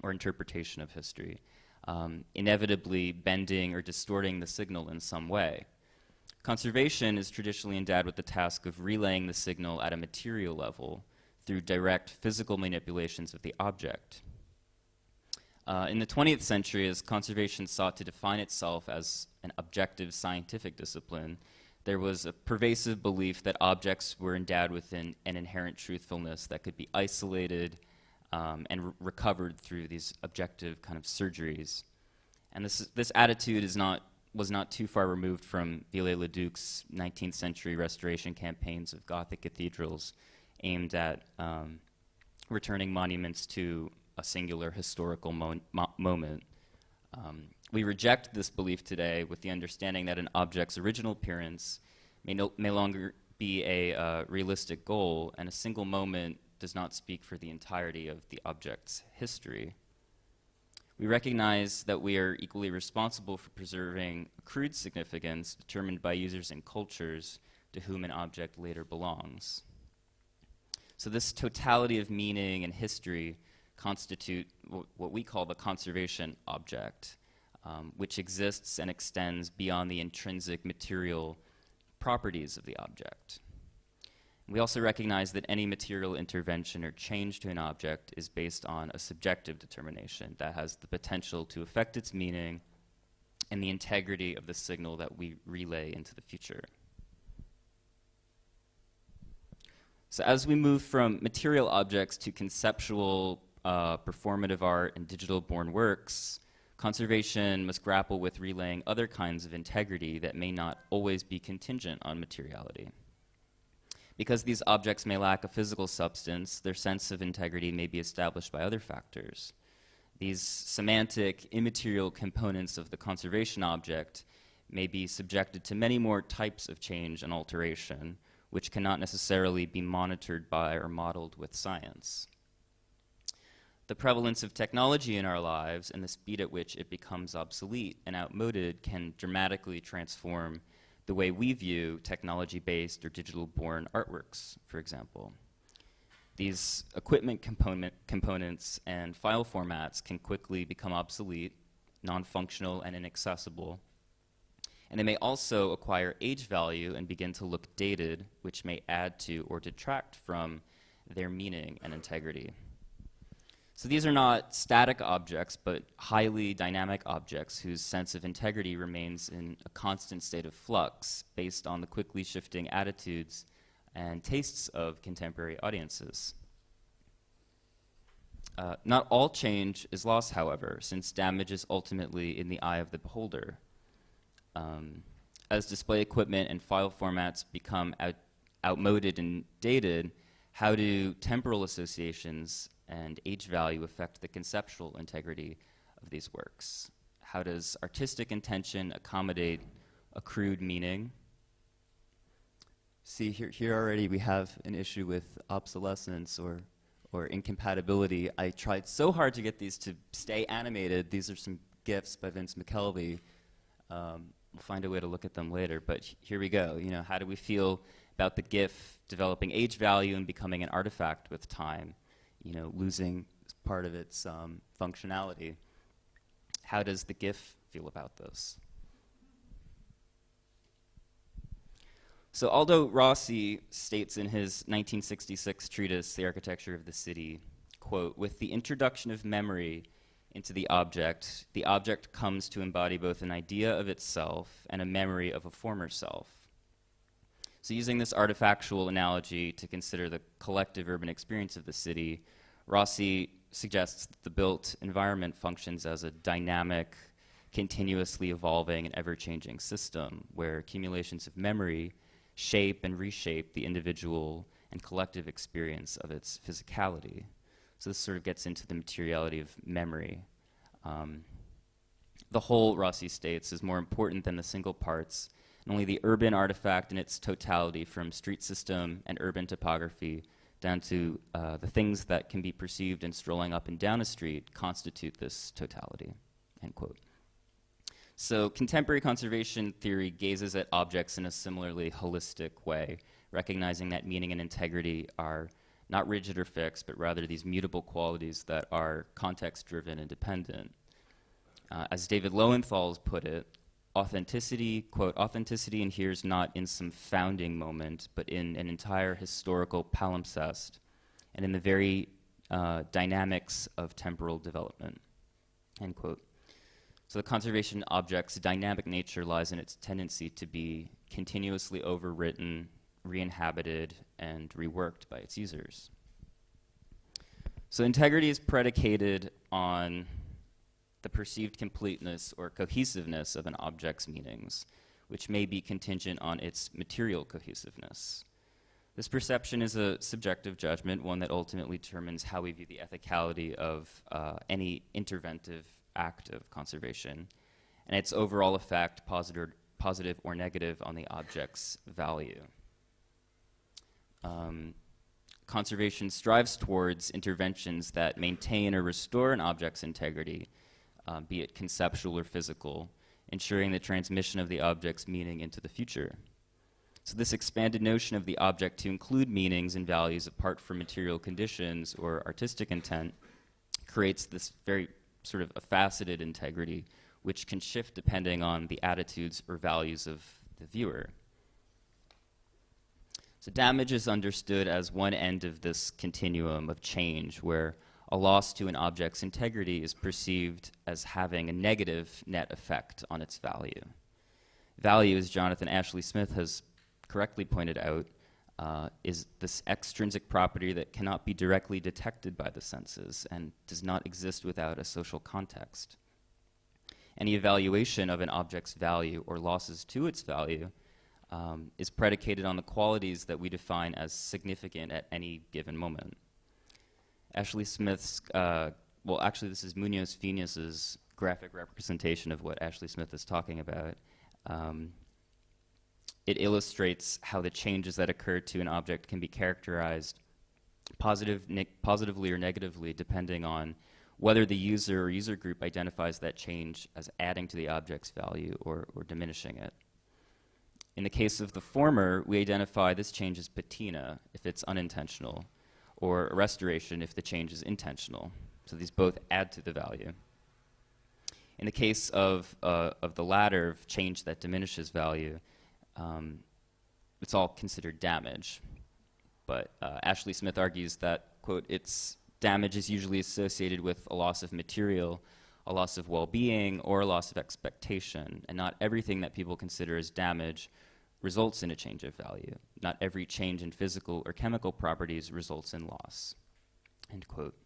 or interpretation of history, inevitably bending or distorting the signal in some way. Conservation is traditionally endowed with the task of relaying the signal at a material level through direct physical manipulations of the object. In the 20th century, as conservation sought to define itself as an objective scientific discipline, there was a pervasive belief that objects were endowed with an inherent truthfulness that could be isolated and recovered through these objective kind of surgeries. And this attitude was not too far removed from Viollet-le-Duc's 19th century restoration campaigns of Gothic cathedrals aimed at returning monuments to a singular historical moment. We reject this belief today with the understanding that an object's original appearance may longer be a realistic goal, and a single moment does not speak for the entirety of the object's history. We recognize that we are equally responsible for preserving accrued significance determined by users and cultures to whom an object later belongs. So this totality of meaning and history constitute what we call the conservation object, which exists and extends beyond the intrinsic material properties of the object. We also recognize that any material intervention or change to an object is based on a subjective determination that has the potential to affect its meaning and the integrity of the signal that we relay into the future. So as we move from material objects to conceptual, performative art and digital-born works, conservation must grapple with relaying other kinds of integrity that may not always be contingent on materiality. Because these objects may lack a physical substance, their sense of integrity may be established by other factors. These semantic, immaterial components of the conservation object may be subjected to many more types of change and alteration, which cannot necessarily be monitored by or modeled with science. The prevalence of technology in our lives and the speed at which it becomes obsolete and outmoded can dramatically transform the way we view technology-based or digital-born artworks, for example. These equipment components and file formats can quickly become obsolete, non-functional, and inaccessible. And they may also acquire age value and begin to look dated, which may add to or detract from their meaning and integrity. So these are not static objects, but highly dynamic objects whose sense of integrity remains in a constant state of flux based on the quickly shifting attitudes and tastes of contemporary audiences. Not all change is lost, however, since damage is ultimately in the eye of the beholder. As display equipment and file formats become outmoded and dated, how do temporal associations and age value affect the conceptual integrity of these works? How does artistic intention accommodate accrued meaning? See, here already we have an issue with obsolescence or incompatibility. I tried so hard to get these to stay animated. These are some GIFs by Vince McKelvey. We'll find a way to look at them later, but here we go. You know, how do we feel about the GIF developing age value and becoming an artifact with time? You know, losing part of its functionality. How does the GIF feel about this? So Aldo Rossi states in his 1966 treatise, The Architecture of the City, quote, "With the introduction of memory, into the object comes to embody both an idea of itself and a memory of a former self. So using this artifactual analogy to consider the collective urban experience of the city, Rossi suggests that the built environment functions as a dynamic, continuously evolving and ever-changing system where accumulations of memory shape and reshape the individual and collective experience of its physicality. So this sort of gets into the materiality of memory. The whole, Rossi states, is more important than the single parts, and only the urban artifact in its totality, from street system and urban topography down to the things that can be perceived in strolling up and down a street, constitute this totality, end quote. So contemporary conservation theory gazes at objects in a similarly holistic way, recognizing that meaning and integrity are not rigid or fixed, but rather these mutable qualities that are context-driven and dependent. As David Lowenthal put it, authenticity, quote, authenticity inheres not in some founding moment, but in an entire historical palimpsest, and in the very dynamics of temporal development, end quote. So the conservation object's dynamic nature lies in its tendency to be continuously overwritten, re-inhabited, and reworked by its users. So integrity is predicated on the perceived completeness or cohesiveness of an object's meanings, which may be contingent on its material cohesiveness. This perception is a subjective judgment, one that ultimately determines how we view the ethicality of any interventive act of conservation, and its overall effect, positive or negative, on the object's value. Conservation strives towards interventions that maintain or restore an object's integrity, be it conceptual or physical, ensuring the transmission of the object's meaning into the future. So this expanded notion of the object to include meanings and values apart from material conditions or artistic intent creates this very sort of a faceted integrity, which can shift depending on the attitudes or values of the viewer. So damage is understood as one end of this continuum of change, where a loss to an object's integrity is perceived as having a negative net effect on its value. Value, as Jonathan Ashley Smith has correctly pointed out, is this extrinsic property that cannot be directly detected by the senses and does not exist without a social context. Any evaluation of an object's value or losses to its value is predicated on the qualities that we define as significant at any given moment. Ashley Smith's, well, actually this is Munoz Fines's graphic representation of what Ashley Smith is talking about. It illustrates how the changes that occur to an object can be characterized positively or negatively, depending on whether the user or user group identifies that change as adding to the object's value or diminishing it. In the case of the former, we identify this change as patina if it's unintentional, or a restoration if the change is intentional. So these both add to the value. In the case of the latter, of change that diminishes value, it's all considered damage. But Ashley Smith argues that, quote, its damage is usually associated with a loss of material, a loss of well-being, or a loss of expectation, and not everything that people consider as damage results in a change of value. Not every change in physical or chemical properties results in loss, end quote.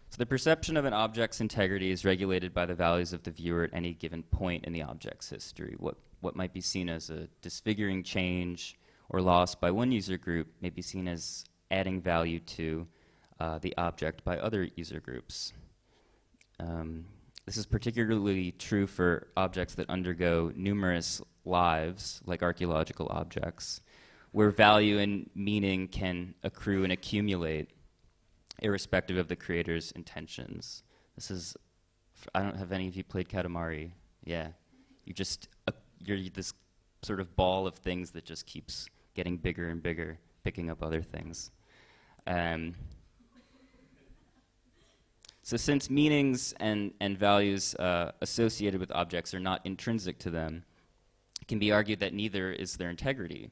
So the perception of an object's integrity is regulated by the values of the viewer at any given point in the object's history. What might be seen as a disfiguring change or loss by one user group may be seen as adding value to the object by other user groups. This is particularly true for objects that undergo numerous lives, like archeological objects, where value and meaning can accrue and accumulate irrespective of the creator's intentions. This is, I don't have any of you played Katamari. Yeah, you're this sort of ball of things that just keeps getting bigger and bigger, picking up other things. So since meanings and values associated with objects are not intrinsic to them, it can be argued that neither is their integrity.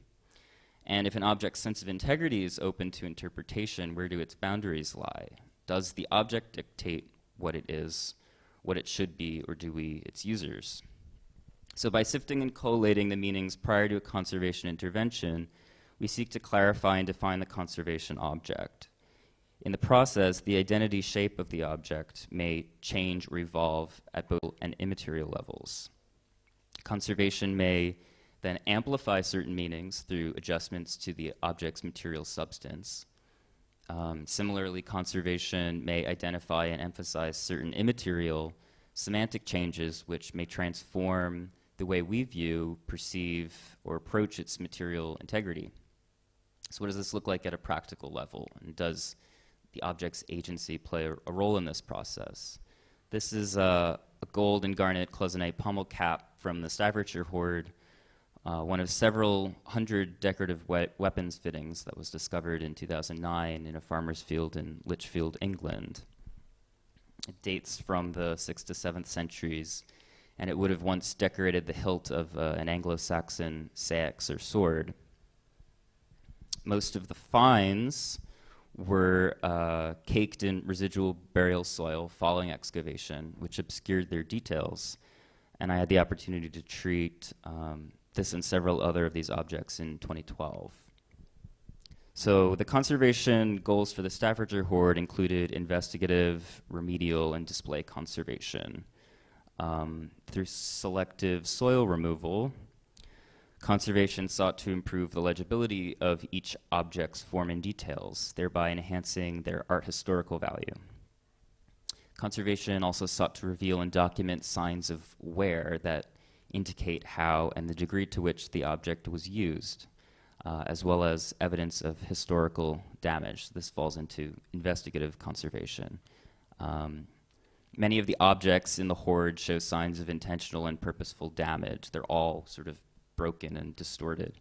And if an object's sense of integrity is open to interpretation, where do its boundaries lie? Does the object dictate what it is, what it should be, or do we, its users? So by sifting and collating the meanings prior to a conservation intervention, we seek to clarify and define the conservation object. In the process, the identity shape of the object may change or evolve at both and immaterial levels. Conservation may then amplify certain meanings through adjustments to the object's material substance. Similarly, conservation may identify and emphasize certain immaterial semantic changes which may transform the way we view, perceive, or approach its material integrity. So what does this look like at a practical level? And does the object's agency play a role in this process? This is a gold and garnet cloisonné pommel cap from the Staffordshire hoard, one of several hundred decorative weapons fittings that was discovered in 2009 in a farmer's field in Lichfield, England. It dates from the 6th to 7th centuries, and it would have once decorated the hilt of an Anglo-Saxon saix or sword. Most of the finds were caked in residual burial soil following excavation, which obscured their details. And I had the opportunity to treat this and several other of these objects in 2012. So the conservation goals for the Staffordshire hoard included investigative, remedial, and display conservation. Through selective soil removal, conservation sought to improve the legibility of each object's form and details, thereby enhancing their art historical value. Conservation also sought to reveal and document signs of wear that indicate how and the degree to which the object was used, as well as evidence of historical damage. This falls into investigative conservation. Many of the objects in the hoard show signs of intentional and purposeful damage. They're all sort of broken and distorted,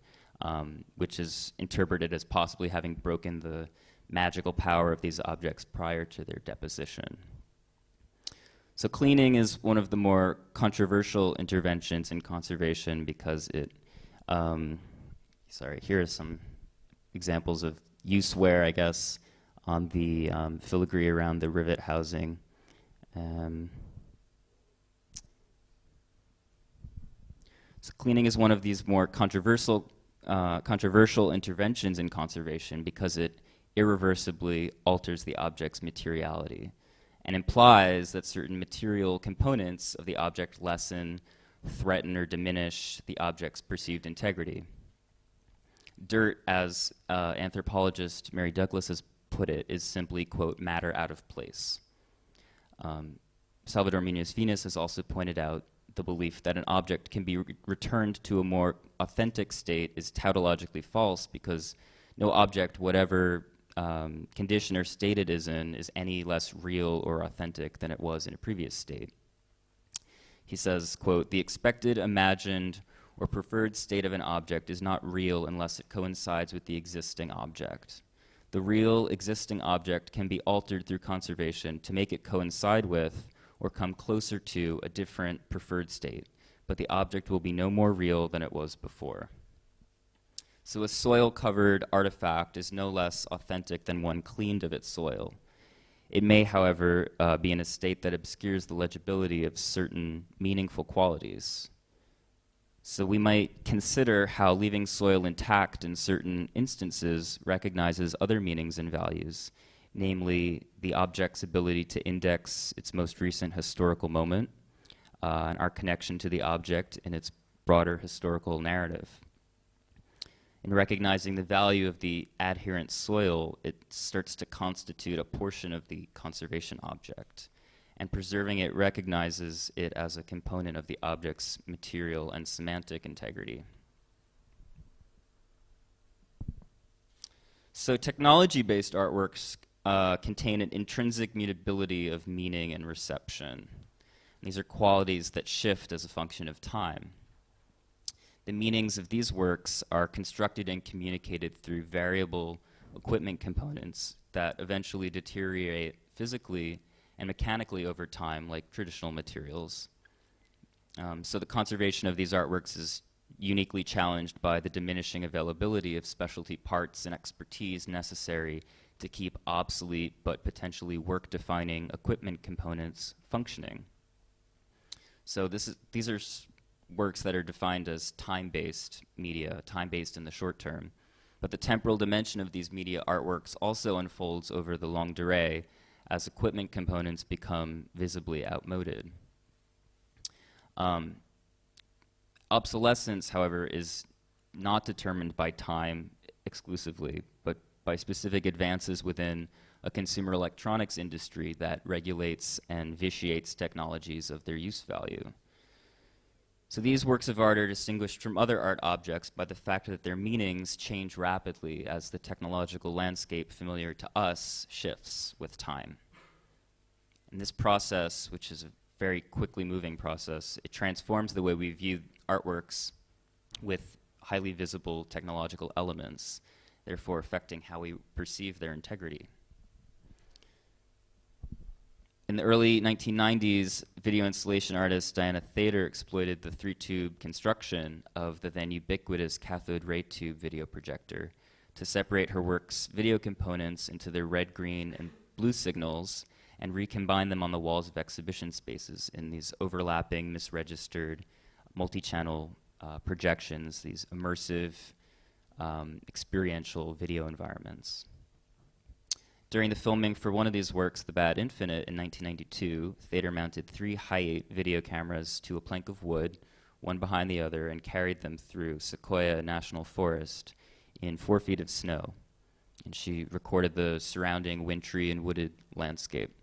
which is interpreted as possibly having broken the magical power of these objects prior to their deposition. So cleaning is one of the more controversial interventions in conservation because it, here are some examples of use wear, I guess, on the filigree around the rivet housing. So cleaning is one of these more controversial interventions in conservation because it irreversibly alters the object's materiality and implies that certain material components of the object lessen, threaten, or diminish the object's perceived integrity. Dirt, as anthropologist Mary Douglas has put it, is simply, quote, matter out of place. Salvador Munoz-Venus has also pointed out the belief that an object can be returned to a more authentic state is tautologically false because no object, whatever condition or state it is in, is any less real or authentic than it was in a previous state. He says, quote, the expected, imagined, or preferred state of an object is not real unless it coincides with the existing object. The real existing object can be altered through conservation to make it coincide with or come closer to a different preferred state, but the object will be no more real than it was before. So a soil-covered artifact is no less authentic than one cleaned of its soil. It may, however, be in a state that obscures the legibility of certain meaningful qualities. So we might consider how leaving soil intact in certain instances recognizes other meanings and values, namely the object's ability to index its most recent historical moment and our connection to the object in its broader historical narrative. In recognizing the value of the adherent soil, it starts to constitute a portion of the conservation object, and preserving it recognizes it as a component of the object's material and semantic integrity. So technology-based artworks contain an intrinsic mutability of meaning and reception. These are qualities that shift as a function of time. The meanings of these works are constructed and communicated through variable equipment components that eventually deteriorate physically and mechanically over time, like traditional materials. So the conservation of these artworks is uniquely challenged by the diminishing availability of specialty parts and expertise necessary to keep obsolete but potentially work-defining equipment components functioning. So these are works that are defined as time-based media, time-based in the short term. But the temporal dimension of these media artworks also unfolds over the longue durée as equipment components become visibly outmoded. Obsolescence, however, is not determined by time exclusively, but by specific advances within a consumer electronics industry that regulates and vitiates technologies of their use value. So these works of art are distinguished from other art objects by the fact that their meanings change rapidly as the technological landscape familiar to us shifts with time. And this process, which is a very quickly moving process, it transforms the way we view artworks with highly visible technological elements, therefore affecting how we perceive their integrity. In the early 1990s, video installation artist Diana Thader exploited the three-tube construction of the then ubiquitous cathode ray tube video projector to separate her work's video components into their red, green, and blue signals and recombine them on the walls of exhibition spaces in these overlapping, misregistered, multi-channel projections, these immersive, experiential video environments. During the filming for one of these works, The Bad Infinite, in 1992, Thader mounted 3 high-8 video cameras to a plank of wood, one behind the other, and carried them through Sequoia National Forest in 4 feet of snow. And she recorded the surrounding wintry and wooded landscape.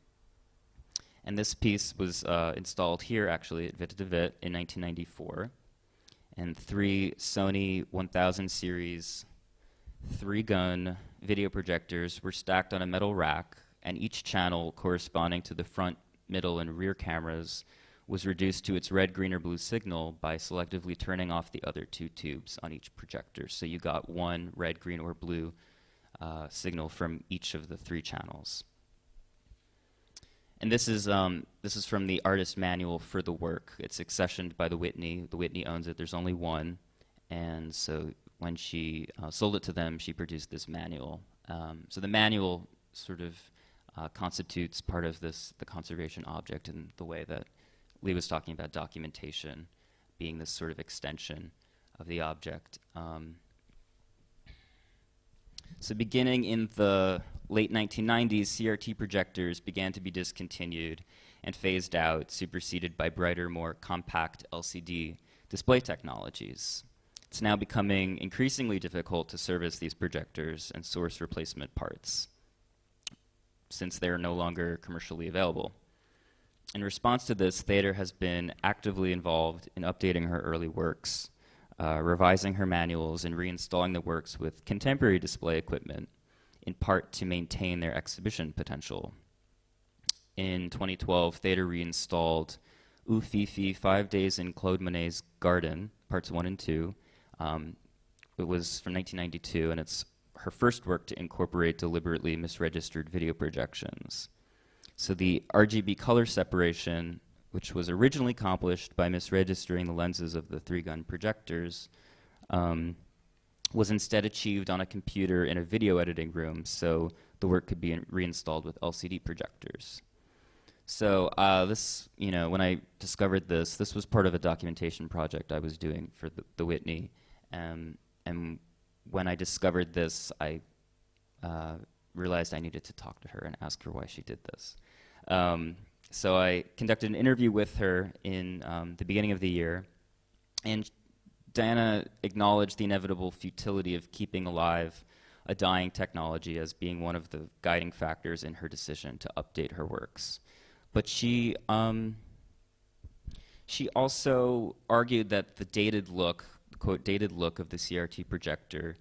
And this piece was installed here, actually, at Vita de Vit in 1994. And 3 Sony 1000 series 3-gun video projectors were stacked on a metal rack, and each channel corresponding to the front, middle, and rear cameras was reduced to its red, green, or blue signal by selectively turning off the other 2 tubes on each projector. So you got 1 red, green, or blue signal from each of the 3 channels. And this is from the artist manual for the work. It's accessioned by the Whitney. The Whitney owns it. There's only one. And so when she sold it to them, she produced this manual. So the manual sort of constitutes part of the conservation object in the way that Lee was talking about documentation being this sort of extension of the object. So beginning in the late 1990s, CRT projectors began to be discontinued and phased out, superseded by brighter, more compact LCD display technologies. It's now becoming increasingly difficult to service these projectors and source replacement parts, since they are no longer commercially available. In response to this, Thader has been actively involved in updating her early works, revising her manuals, and reinstalling the works with contemporary display equipment, in part to maintain their exhibition potential. In 2012, Thader reinstalled U Fifi 5 Days in Claude Monet's Garden, parts 1 and 2. It was from 1992, and it's her first work to incorporate deliberately misregistered video projections. So the RGB color separation, which was originally accomplished by misregistering the lenses of the 3-gun projectors, was instead achieved on a computer in a video editing room, so the work could be reinstalled with LCD projectors. So this, when I discovered this was part of a documentation project I was doing for the Whitney. And when I discovered this, I realized I needed to talk to her and ask her why she did this. So I conducted an interview with her in the beginning of the year, and Diana acknowledged the inevitable futility of keeping alive a dying technology as being one of the guiding factors in her decision to update her works. But she also argued that the dated look, quote, dated look of the CRT projector,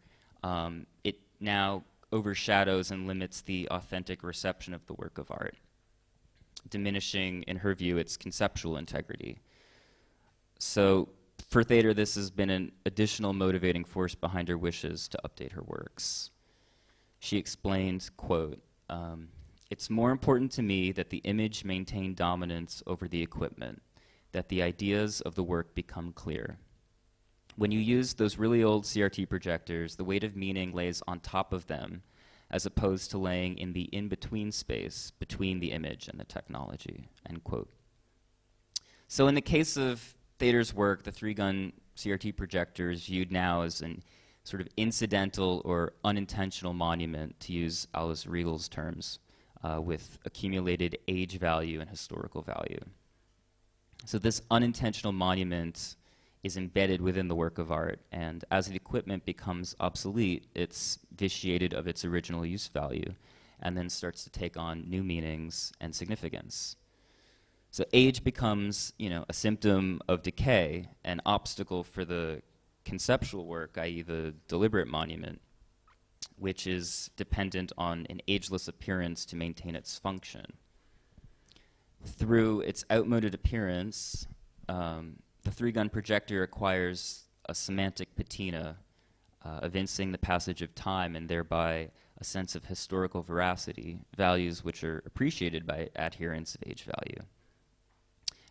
it now overshadows and limits the authentic reception of the work of art, diminishing, in her view, its conceptual integrity. So for Thader, this has been an additional motivating force behind her wishes to update her works. She explained, quote, "It's more important to me that the image maintain dominance over the equipment, that the ideas of the work become clear. When you use those really old CRT projectors, the weight of meaning lays on top of them, as opposed to laying in the in-between space between the image and the technology, end quote. So in the case of Thader's work, the three-gun CRT projector is viewed now as an sort of incidental or unintentional monument, to use Alice Riegel's terms, with accumulated age value and historical value. So this unintentional monument is embedded within the work of art, and as the equipment becomes obsolete, it's vitiated of its original use value, and then starts to take on new meanings and significance. So age becomes, a symptom of decay, an obstacle for the conceptual work, i.e. the deliberate monument, which is dependent on an ageless appearance to maintain its function. Through its outmoded appearance, the three-gun projector acquires a semantic patina, evincing the passage of time and thereby a sense of historical veracity, values which are appreciated by adherents of age value.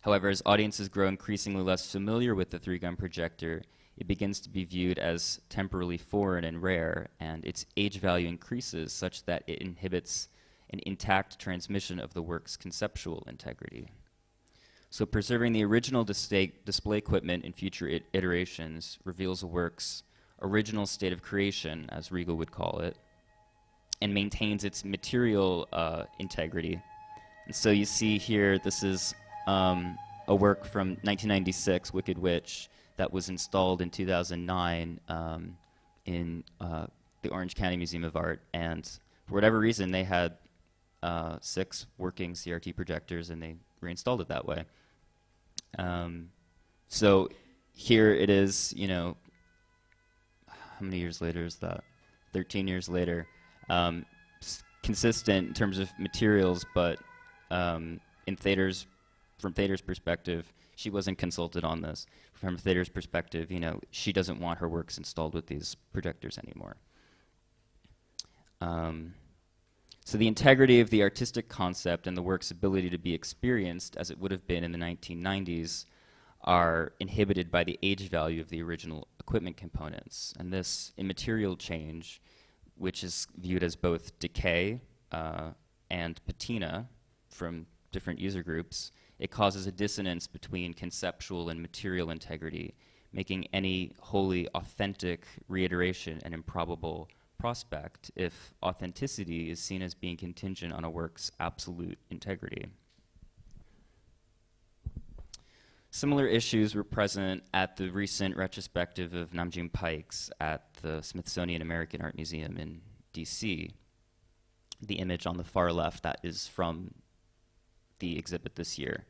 However, as audiences grow increasingly less familiar with the three-gun projector, it begins to be viewed as temporally foreign and rare, and its age value increases such that it inhibits an intact transmission of the work's conceptual integrity. So preserving the original display equipment in future iterations reveals a work's original state of creation, as Riegel would call it, and maintains its material integrity. And so you see here, this is a work from 1996, Wicked Witch, that was installed in 2009 in the Orange County Museum of Art. And for whatever reason, they had 6 working CRT projectors, and they reinstalled it that way. So here it is, how many years later is that? 13 years later. Consistent in terms of materials, but from Thader's perspective, she wasn't consulted on this. From Thader's perspective, she doesn't want her works installed with these projectors anymore. So the integrity of the artistic concept and the work's ability to be experienced as it would have been in the 1990s are inhibited by the age value of the original equipment components. And this immaterial change, which is viewed as both decay and patina from different user groups, it causes a dissonance between conceptual and material integrity, making any wholly authentic reiteration an improbable prospect if authenticity is seen as being contingent on a work's absolute integrity. Similar issues were present at the recent retrospective of Namjoon Pikes at the Smithsonian American Art Museum in DC. The image on the far left, that is from the exhibit this year.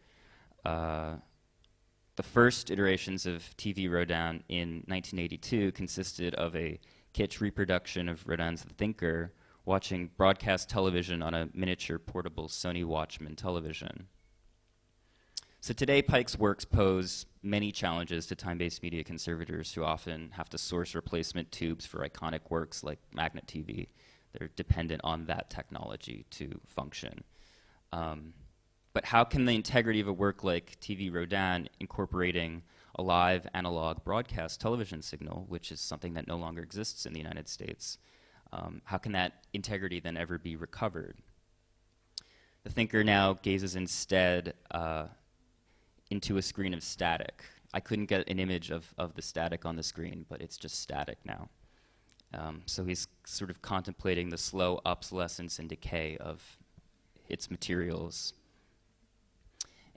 The first iterations of TV Rodin in 1982 consisted of a kitsch reproduction of Rodin's The Thinker watching broadcast television on a miniature portable Sony Watchman television. So today, Pike's works pose many challenges to time-based media conservators who often have to source replacement tubes for iconic works like Magnet TV. They're dependent on that technology to function. But how can the integrity of a work like TV Rodin, incorporating a live analog broadcast television signal, which is something that no longer exists in the United States, how can that integrity then ever be recovered? The Thinker now gazes instead into a screen of static. I couldn't get an image of the static on the screen, but it's just static now. So he's sort of contemplating the slow obsolescence and decay of its materials.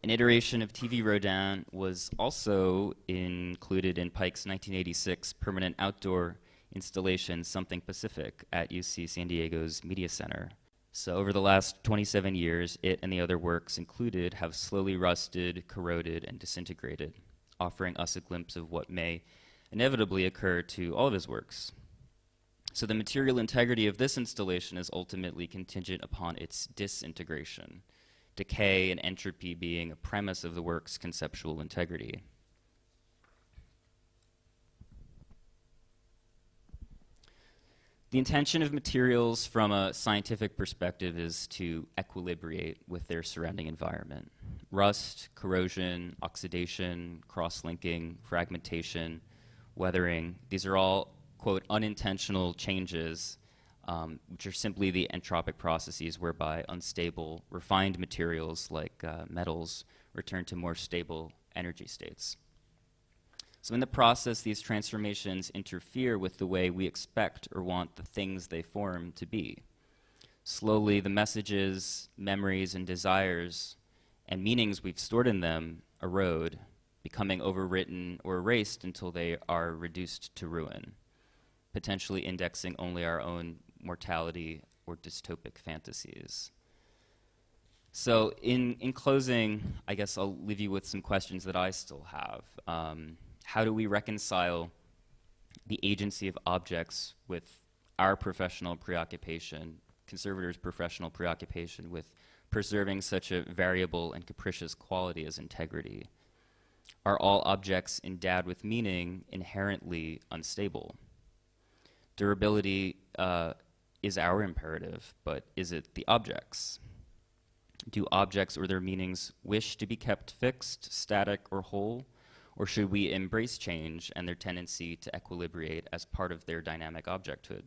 An iteration of TV Rodin was also included in Pike's 1986 permanent outdoor installation, Something Pacific, at UC San Diego's Media Center. So over the last 27 years, it and the other works included have slowly rusted, corroded, and disintegrated, offering us a glimpse of what may inevitably occur to all of his works. So the material integrity of this installation is ultimately contingent upon its disintegration, decay and entropy being a premise of the work's conceptual integrity. The intention of materials from a scientific perspective is to equilibrate with their surrounding environment. Rust, corrosion, oxidation, cross-linking, fragmentation, weathering, these are all, quote, unintentional changes which are simply the entropic processes whereby unstable, refined materials like metals return to more stable energy states. So in the process, these transformations interfere with the way we expect or want the things they form to be. Slowly, the messages, memories, and desires and meanings we've stored in them erode, becoming overwritten or erased until they are reduced to ruin, potentially indexing only our own mortality or dystopic fantasies. So in closing, I guess I'll leave you with some questions that I still have. How do we reconcile the agency of objects with our professional preoccupation, conservators' professional preoccupation with preserving such a variable and capricious quality as integrity? Are all objects endowed with meaning inherently unstable? Durability is our imperative, but is it the objects? Do objects or their meanings wish to be kept fixed, static, or whole? Or should we embrace change and their tendency to equilibrate as part of their dynamic objecthood?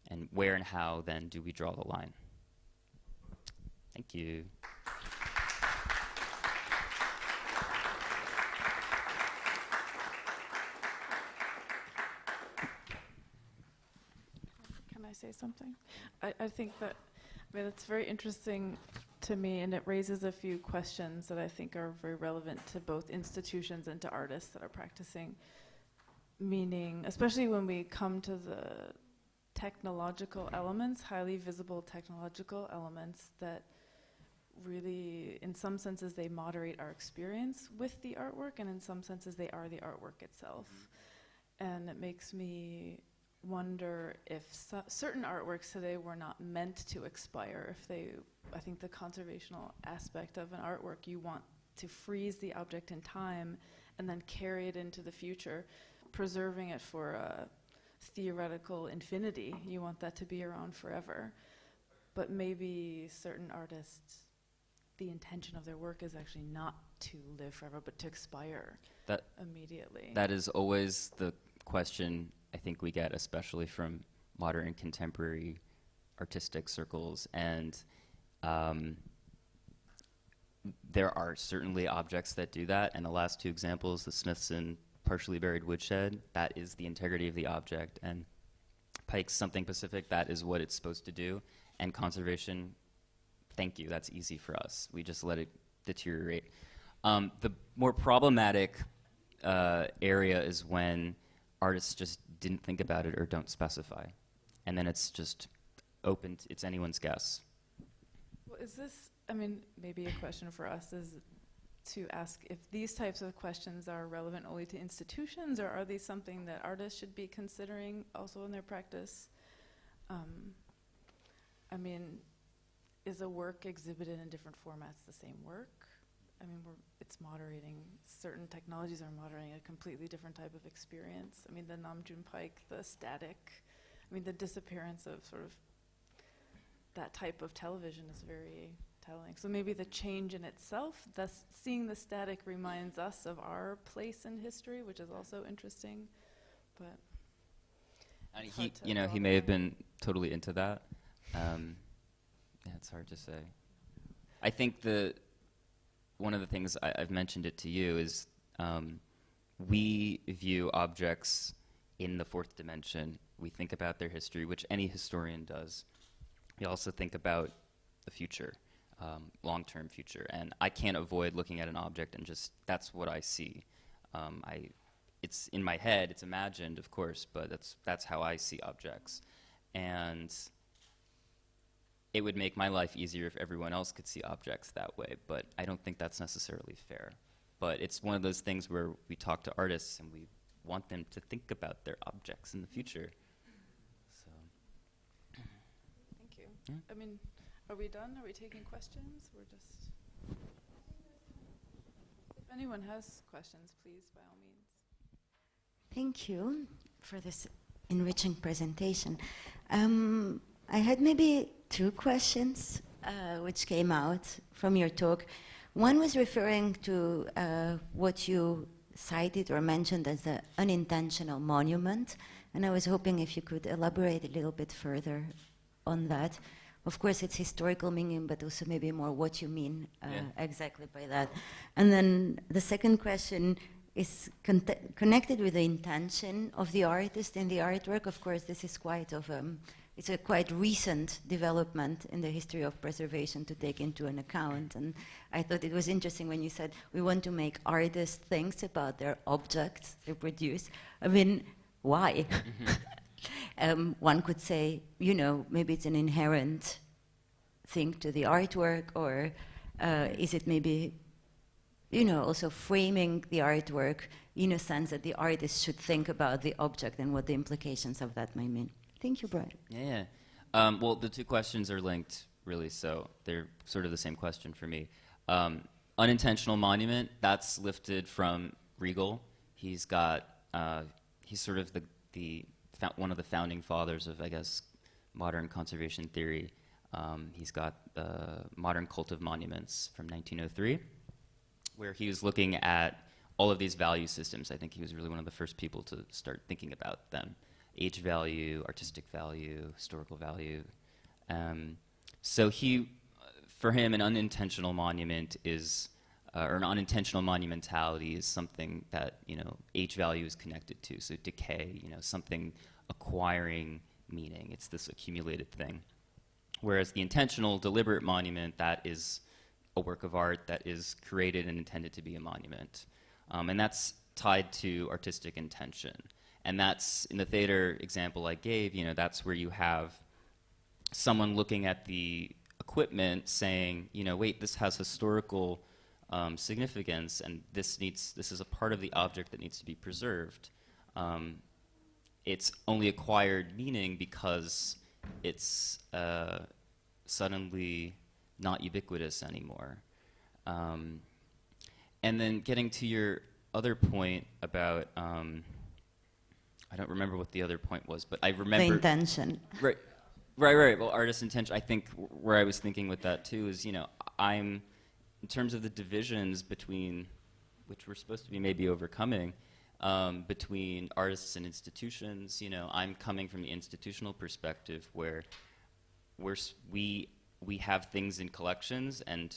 And where and how, then, do we draw the line? Thank you. Can I say something? I think that, it's very interesting to me, and it raises a few questions that I think are very relevant to both institutions and to artists that are practicing meaning, especially when we come to the technological elements, highly visible technological elements that really, in some senses, they moderate our experience with the artwork, and in some senses, they are the artwork itself. And it makes me wonder if certain artworks today were not meant to expire. I think the conservational aspect of an artwork, you want to freeze the object in time and then carry it into the future, preserving it for a theoretical infinity. You want that to be around forever. But maybe certain artists, the intention of their work is actually not to live forever, but to expire immediately. That is always the question I think we get, especially from modern and contemporary artistic circles. And there are certainly objects that do that. And the last two examples, the Smithson partially buried woodshed, that is the integrity of the object. And Pike's Something Pacific, that is what it's supposed to do. And conservation, thank you, that's easy for us. We just let it deteriorate. The more problematic area is when artists just didn't think about it or don't specify. And then it's just open, it's anyone's guess. Well, is this, maybe a question for us is to ask if these types of questions are relevant only to institutions, or are these something that artists should be considering also in their practice? Is a work exhibited in different formats the same work? It's moderating, certain technologies are moderating a completely different type of experience. The Namjoon Pike, the static, the disappearance of sort of that type of television is very telling. So maybe the change in itself, thus seeing the static reminds us of our place in history, which is also interesting. But he may have been totally into that. It's hard to say. I think one of the things I've mentioned it to you is we view objects in the fourth dimension. We think about their history, which any historian does. We also think about the future, long-term future. And I can't avoid looking at an object and just, that's what I see. It's in my head, it's imagined, of course, but that's how I see objects. And it would make my life easier if everyone else could see objects that way, but I don't think that's necessarily fair. But it's one of those things where we talk to artists and we want them to think about their objects in the future. So. Thank you. Yeah. Are we done? Are we taking questions? We're just... If anyone has questions, please, by all means. Thank you for this enriching presentation. I had maybe two questions which came out from your talk. One was referring to what you cited or mentioned as an unintentional monument, And I was hoping if you could elaborate a little bit further on that. Of course, it's historical meaning, but also maybe more what you mean exactly by that. And then the second question is connected with the intention of the artist in the artwork. Of course, this is it's a quite recent development in the history of preservation to take into an account. And I thought it was interesting when you said we want to make artists think about their objects they produce. I mean, why? One could say, maybe it's an inherent thing to the artwork, or is it maybe, also framing the artwork in a sense that the artist should think about the object and what the implications of that might mean. Thank you, Brian. Yeah. Well, the two questions are linked, really, so they're sort of the same question for me. Unintentional monument, that's lifted from Riegel. He's sort of one of the founding fathers of, I guess, modern conservation theory. He's got the Modern Cult of Monuments from 1903, where he was looking at all of these value systems. I think he was really one of the first people to start thinking about them. Age value, artistic value, historical value. So for him, an unintentional monument is, or an unintentional monumentality is something that, age value is connected to. So decay, something acquiring meaning. It's this accumulated thing. Whereas the intentional, deliberate monument, that is a work of art that is created and intended to be a monument. And that's tied to artistic intention. And that's, in the theater example I gave, that's where you have someone looking at the equipment saying, wait, this has historical significance, and this is a part of the object that needs to be preserved. It's only acquired meaning because it's suddenly not ubiquitous anymore. And then getting to your other point about, I don't remember what the other point was, but I remember... The intention. Right. Well, artist intention, I think where I was thinking with that too is, in terms of the divisions between, which we're supposed to be maybe overcoming, between artists and institutions, I'm coming from the institutional perspective where we have things in collections, and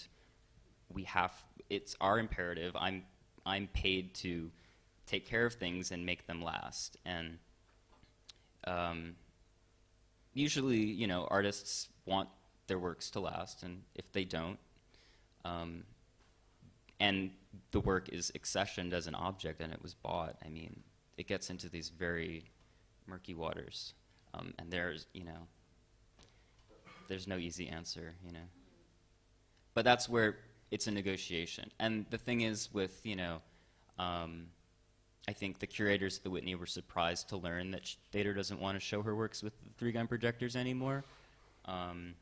it's our imperative. I'm paid to take care of things and make them last. And usually, artists want their works to last, and if they don't, and the work is accessioned as an object and it was bought, I mean, it gets into these very murky waters. And there's no easy answer, But that's where it's a negotiation. And the thing is with, I think the curators at the Whitney were surprised to learn that Thader doesn't want to show her works with the 3-gun projectors anymore. And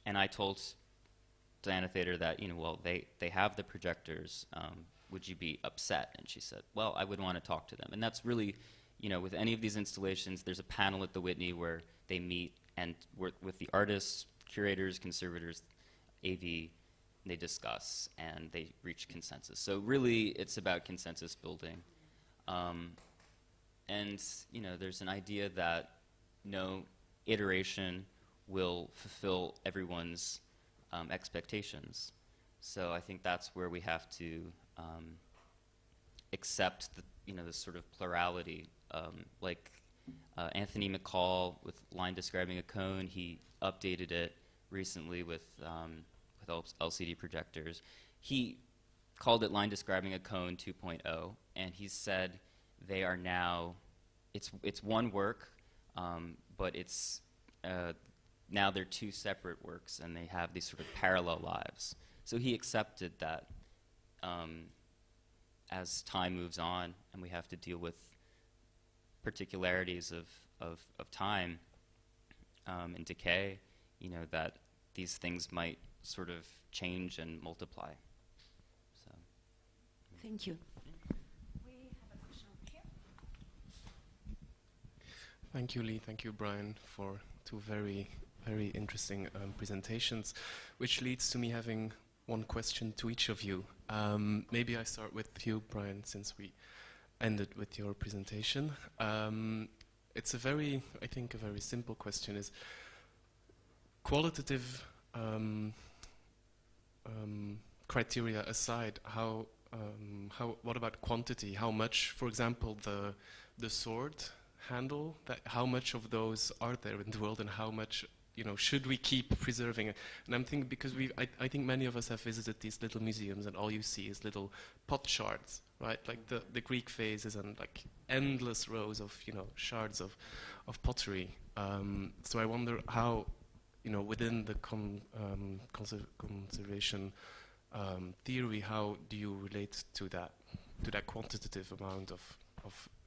I told Diana Thader that, well, they have the projectors. Would you be upset? And she said, well, I would want to talk to them. And that's really, with any of these installations, there's a panel at the Whitney where they meet and work with the artists, curators, conservators, AV, they discuss and they reach consensus. So really, it's about consensus building. And, there's an idea that no iteration will fulfill everyone's expectations. So I think that's where we have to accept the sort of plurality. Like Anthony McCall with Line Describing a Cone, he updated it recently with LCD projectors. He called it Line Describing a Cone 2.0, and he said they are now, it's one work, but it's now they're two separate works, and they have these sort of parallel lives. So he accepted that as time moves on, and we have to deal with particularities of time and decay, that these things might sort of change and multiply. So. Thank you. We have a question over here. Thank you, Lee. Thank you, Brian, for two very, very interesting presentations, which leads to me having one question to each of you. Maybe I start with you, Brian, since we ended with your presentation. it's a very, I think, a very simple question. Is qualitative criteria aside, what about quantity? How much, for example, the sword handle, how much of those are there in the world, and how much, should we keep preserving it? And I'm thinking, because I think many of us have visited these little museums, and all you see is little pot shards, right? Like the Greek vases and like endless rows of shards of pottery. So I wonder how, within the conservation theory, how do you relate to that quantitative amount of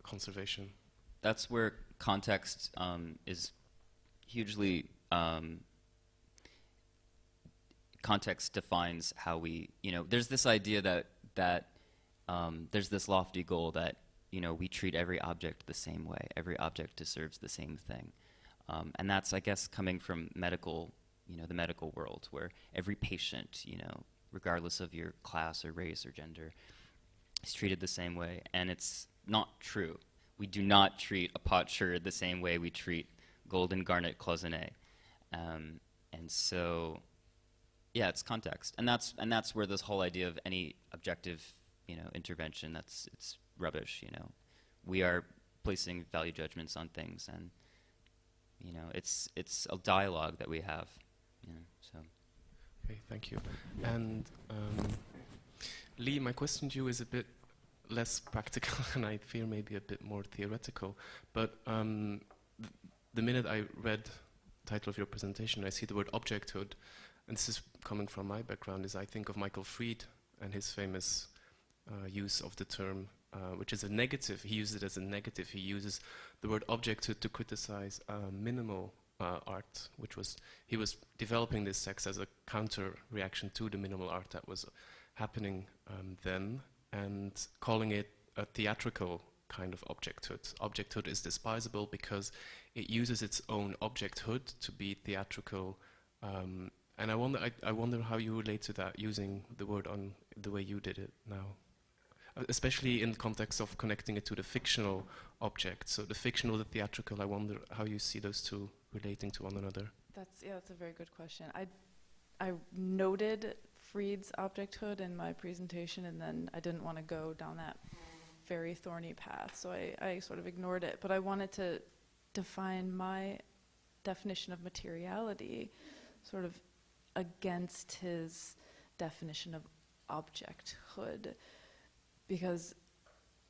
conservation? That's where context is hugely. Context defines how we. There's this idea that there's this lofty goal that we treat every object the same way. Every object deserves the same thing, and that's, I guess, coming from medical, the medical world, where every patient, regardless of your class or race or gender, is treated the same way, and it's not true. We do not treat a potsherd the same way we treat gold and garnet cloisonné, and so, yeah, it's context, and that's where this whole idea of any objective, intervention, it's rubbish. We are placing value judgments on things, and it's a dialogue that we have. So. Okay, thank you. And Lee, my question to you is a bit less practical and I fear maybe a bit more theoretical. But the minute I read the title of your presentation, I see the word objecthood. And this is coming from my background, is I think of Michael Fried and his famous use of the term, which is a negative. He uses it as a negative. He uses the word objecthood to criticize minimal art, he was developing this text as a counter reaction to the minimal art that was happening then, and calling it a theatrical kind of objecthood. Objecthood is despisable because it uses its own objecthood to be theatrical, and I wonder how you relate to that, using the word on the way you did it now, especially in the context of connecting it to the fictional object. So the fictional, the theatrical, I wonder how you see those two relating to one another. That's a very good question. I noted Fried's objecthood in my presentation, and then I didn't want to go down that very thorny path, so I sort of ignored it. But I wanted to define my definition of materiality sort of against his definition of objecthood, because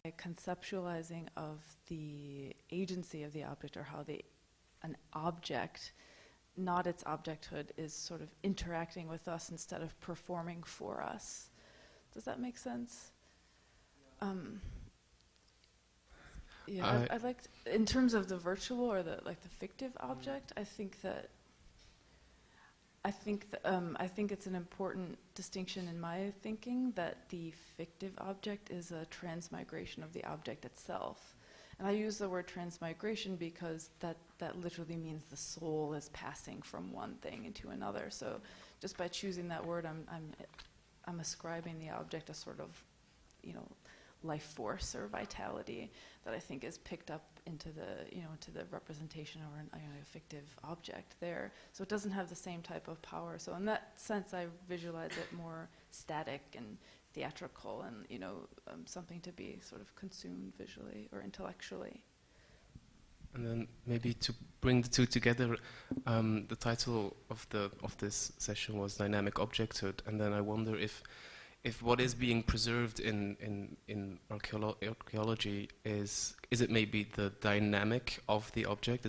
a conceptualizing of the agency of the object, or how an object, not its objecthood, is sort of interacting with us instead of performing for us. Does that make sense? I'd like, in terms of the virtual or the fictive object, I think it's an important distinction in my thinking that the fictive object is a transmigration of the object itself. And I use the word transmigration because that literally means the soul is passing from one thing into another. So just by choosing that word, I'm ascribing the object a sort of, life force or vitality that I think is picked up into the representation or a fictive object there. So it doesn't have the same type of power. So in that sense, I visualize it more static and theatrical, and something to be sort of consumed visually or intellectually. And then maybe to bring the two together, the title of this session was Dynamic Objecthood, and then I wonder if what is being preserved in archaeology is it maybe the dynamic of the object?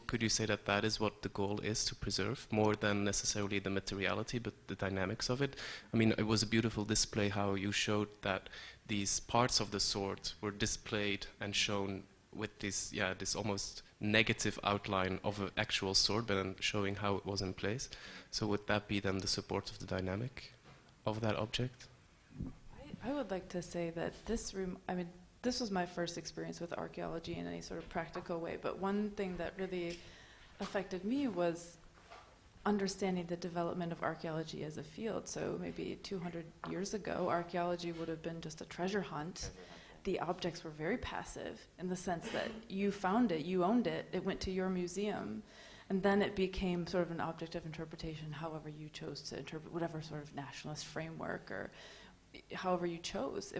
Could you say that is what the goal is to preserve, more than necessarily the materiality, but the dynamics of it? I mean, it was a beautiful display how you showed that these parts of the sword were displayed and shown with this almost negative outline of an actual sword, but then showing how it was in place. So would that be then the support of the dynamic of that object? I would like to say that this was my first experience with archaeology in any sort of practical way, but one thing that really affected me was understanding the development of archaeology as a field. So maybe 200 years ago, archaeology would have been just a treasure hunt, the objects were very passive in the sense that you found it, you owned it, it went to your museum, and then it became sort of an object of interpretation, however you chose to interpret, whatever sort of nationalist framework or however you chose.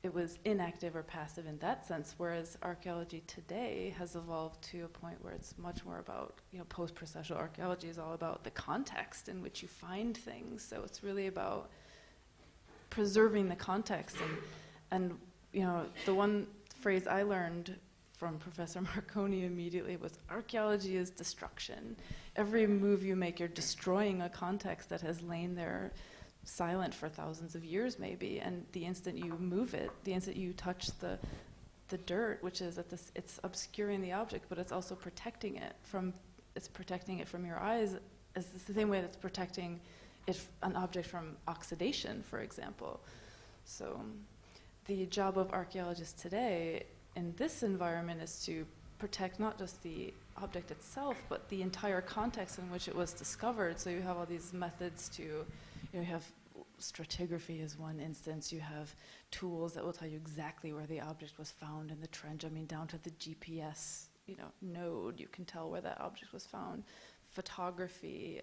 It was inactive or passive in that sense, whereas archaeology today has evolved to a point where it's much more about, post-processual archaeology is all about the context in which you find things. So it's really about preserving the context. And the one phrase I learned from Professor Marconi immediately was, archaeology is destruction. Every move you make, you're destroying a context that has lain there silent for thousands of years maybe, and the instant you move it, the instant you touch the dirt, which is that it's obscuring the object, but it's also protecting it from your eyes, as the same way that's protecting an object from oxidation, for example. So the job of archaeologists today in this environment is to protect not just the object itself, but the entire context in which it was discovered. So you have all these methods to, you have stratigraphy is one instance. You have tools that will tell you exactly where the object was found in the trench. I mean, down to the GPS, node, you can tell where that object was found. Photography,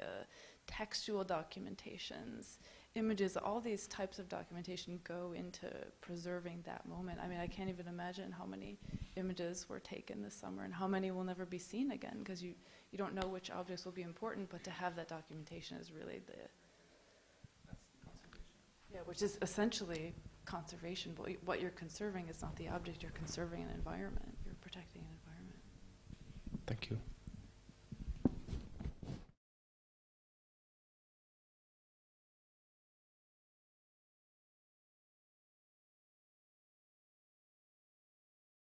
textual documentations, images, all these types of documentation go into preserving that moment. I mean, I can't even imagine how many images were taken this summer and how many will never be seen again, because you don't know which objects will be important, but to have that documentation is really which is essentially conservation. But what you're conserving is not the object, you're conserving an environment, you're protecting an environment. Thank you.